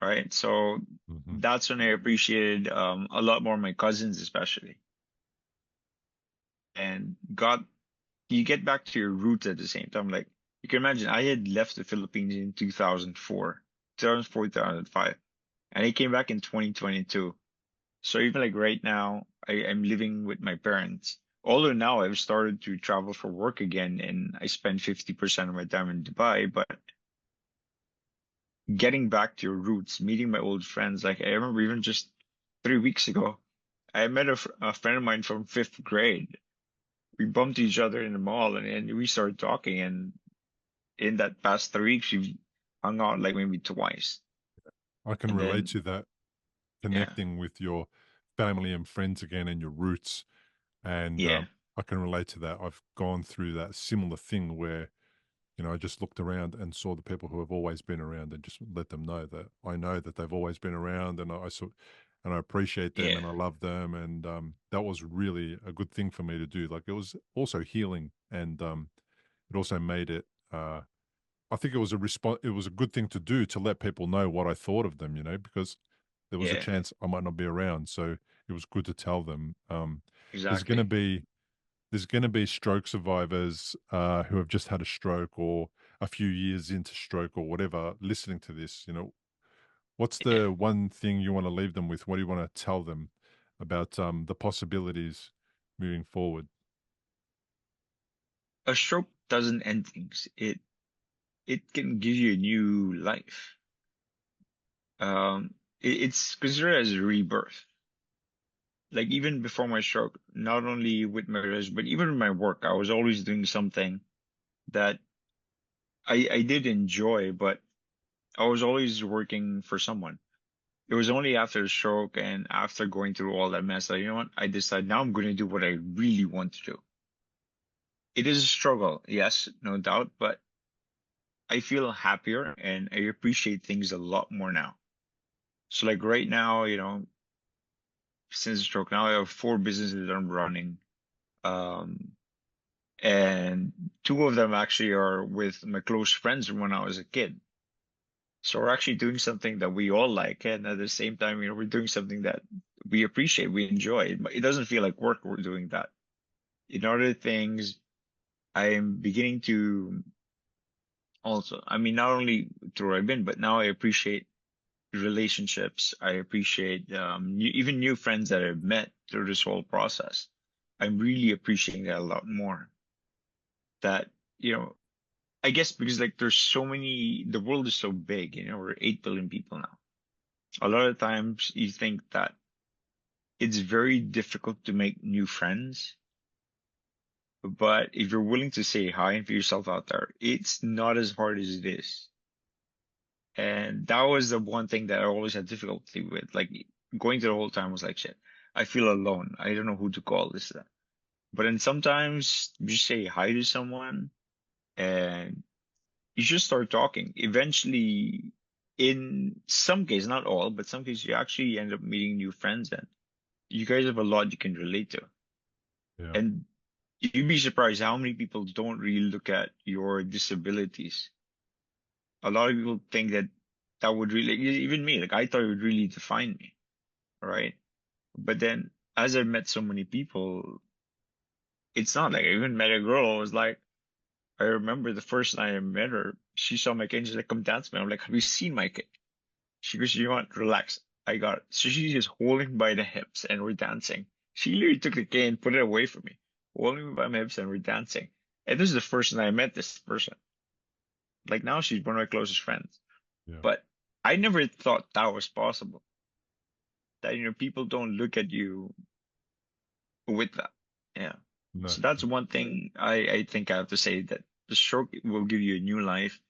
Right. So Mhm. that's when I appreciated a lot more my cousins, especially. And you get back to your roots at the same time. Like you can imagine, I had left the Philippines in 2004, 2005, and I came back in 2022. So even like right now, I'm living with my parents. Although now I've started to travel for work again, and I spend 50% of my time in Dubai, but getting back to your roots, meeting my old friends. Like I remember even just 3 weeks ago, I met a friend of mine from fifth grade. We bumped each other in the mall, and we started talking. And in that past 3 weeks, we've hung out like maybe twice. I can And relate then, to that, yeah, connecting with your family and friends again and your roots. And yeah, I can relate to that. I've gone through that similar thing where, I just looked around and saw the people who have always been around and just let them know that I know that they've always been around, and I saw, and I appreciate them yeah, and I love them. And that was really a good thing for me to do. Like it was also healing, and it also made it, I think it was it was a good thing to do to let people know what I thought of them, because there was a yeah, chance I might not be around. So it was good to tell them. There's going to exactly. be there's going to be stroke survivors who have just had a stroke or a few years into stroke or whatever listening to this. What's Yeah. the one thing you want to leave them with? What do you want to tell them about the possibilities moving forward? A stroke doesn't end things. It can give you a new life. It's considered as a rebirth. Like even before my stroke, not only with my marriage, but even with my work, I was always doing something that I did enjoy, but I was always working for someone. It was only after the stroke and after going through all that mess that, you know what, I decided now I'm going to do what I really want to do. It is a struggle, yes, no doubt, but I feel happier and I appreciate things a lot more now. So like right now, since the stroke, now I have 4 businesses that I'm running. Um, and 2 of them actually are with my close friends from when I was a kid. So we're actually doing something that we all like, and at the same time, we're doing something that we appreciate, we enjoy. It doesn't feel like work. We're doing that. In other things, I am beginning to also, I mean, not only through where I've been, but now I appreciate relationships. I appreciate even new friends that I've met through this whole process. I'm really appreciating that a lot more. That, you know, I guess because like there's so many, the world is so big, we're 8 billion people now. A lot of times you think that it's very difficult to make new friends, but if you're willing to say hi and put yourself out there, it's not as hard as it is. And that was the one thing that I always had difficulty with. Like going to the whole time was like, shit, I feel alone. I don't know who to call this, that. But then sometimes you just say hi to someone and you just start talking. Eventually, in some cases, not all, but some cases, you actually end up meeting new friends and you guys have a lot you can relate to. Yeah. And you'd be surprised how many people don't really look at your disabilities. A lot of people think that that would really, even me, like I thought it would really define me, right? But then as I met so many people, it's not like I even met a girl. I was like, I remember the first night I met her, she saw my kid and she's like, come dance with me. I'm like, have you seen my kid? She goes, you know what? Relax. I got it. So she's just holding by the hips and we're dancing. She literally took the kid and put it away from me, holding me by my hips and we're dancing. And this is the first time I met this person. Like now she's one of my closest friends. Yeah. But I never thought that was possible. That, people don't look at you with that. Yeah. No, So that's one thing I think I have to say, that the stroke will give you a new life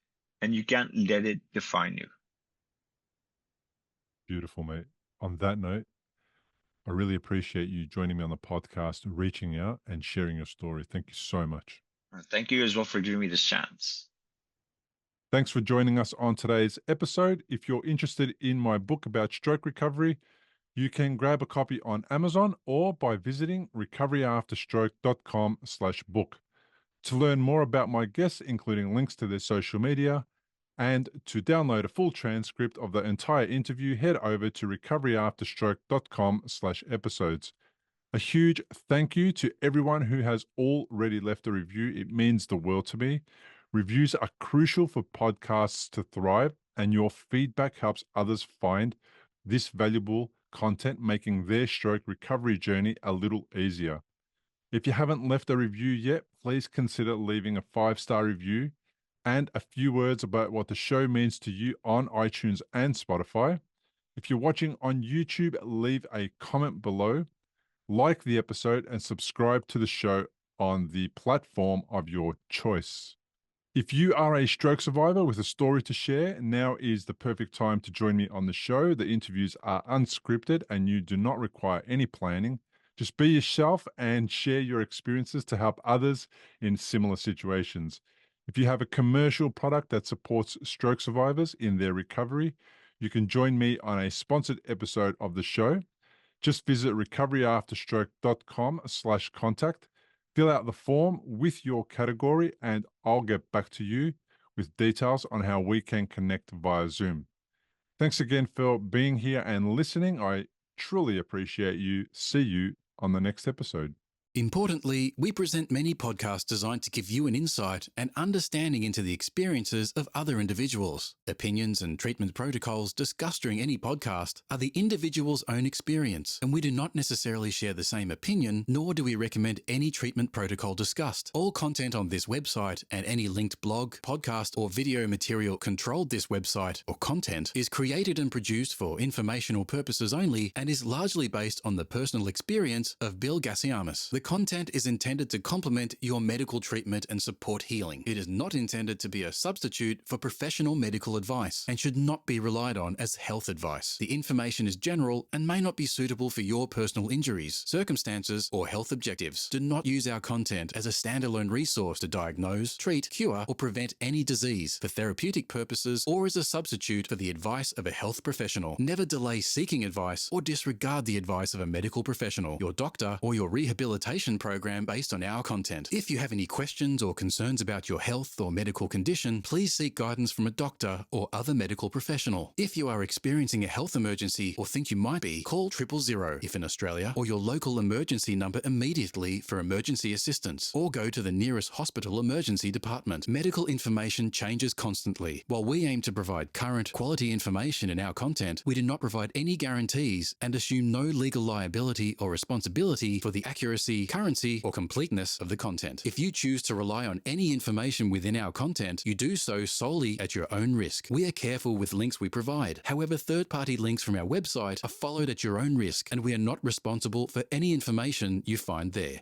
and you can't let it define you. beautiful, mate. On that note, I really appreciate you joining me on the podcast, reaching out and sharing your story. Thank you so much. Thank you as well for giving me this chance. Thanks for joining us on today's episode. If you're interested in my book about stroke recovery, you can grab a copy on Amazon or by visiting recoveryafterstroke.com/book. To learn more about my guests, including links to their social media, and to download a full transcript of the entire interview, head over to recoveryafterstroke.com/episodes. A huge thank you to everyone who has already left a review. It means the world to me. Reviews are crucial for podcasts to thrive, and your feedback helps others find this valuable content, making their stroke recovery journey a little easier. If you haven't left a review yet, please consider leaving a 5-star review and a few words about what the show means to you on iTunes and Spotify. If you're watching on YouTube, leave a comment below, like the episode, and subscribe to the show on the platform of your choice. If you are a stroke survivor with a story to share, now is the perfect time to join me on the show. The interviews are unscripted and you do not require any planning. Just be yourself and share your experiences to help others in similar situations. If you have a commercial product that supports stroke survivors in their recovery, you can join me on a sponsored episode of the show. Just visit recoveryafterstroke.com/contact. Fill out the form with your category and I'll get back to you with details on how we can connect via Zoom. Thanks again for being here and listening. I truly appreciate you. See you on the next episode. Importantly, we present many podcasts designed to give you an insight and understanding into the experiences of other individuals. Opinions and treatment protocols discussed during any podcast are the individual's own experience, and we do not necessarily share the same opinion, nor do we recommend any treatment protocol discussed. All content on this website and any linked blog, podcast, or video material controlled this website or content is created and produced for informational purposes only and is largely based on the personal experience of Bill Gasiamis. The content is intended to complement your medical treatment and support healing. It is not intended to be a substitute for professional medical advice and should not be relied on as health advice. The information is general and may not be suitable for your personal injuries, circumstances, or health objectives. Do not use our content as a standalone resource to diagnose, treat, cure, or prevent any disease for therapeutic purposes or as a substitute for the advice of a health professional. Never delay seeking advice or disregard the advice of a medical professional, your doctor, or your rehabilitation program based on our content. If you have any questions or concerns about your health or medical condition, please seek guidance from a doctor or other medical professional. If you are experiencing a health emergency or think you might be, call 000 if in Australia, or your local emergency number immediately for emergency assistance, or go to the nearest hospital emergency department. Medical information changes constantly. While we aim to provide current, quality information in our content, we do not provide any guarantees and assume no legal liability or responsibility for the accuracy, currency, or completeness of the content. If you choose to rely on any information within our content, you do so solely at your own risk. We are careful with links we provide. However, third-party links from our website are followed at your own risk, and we are not responsible for any information you find there.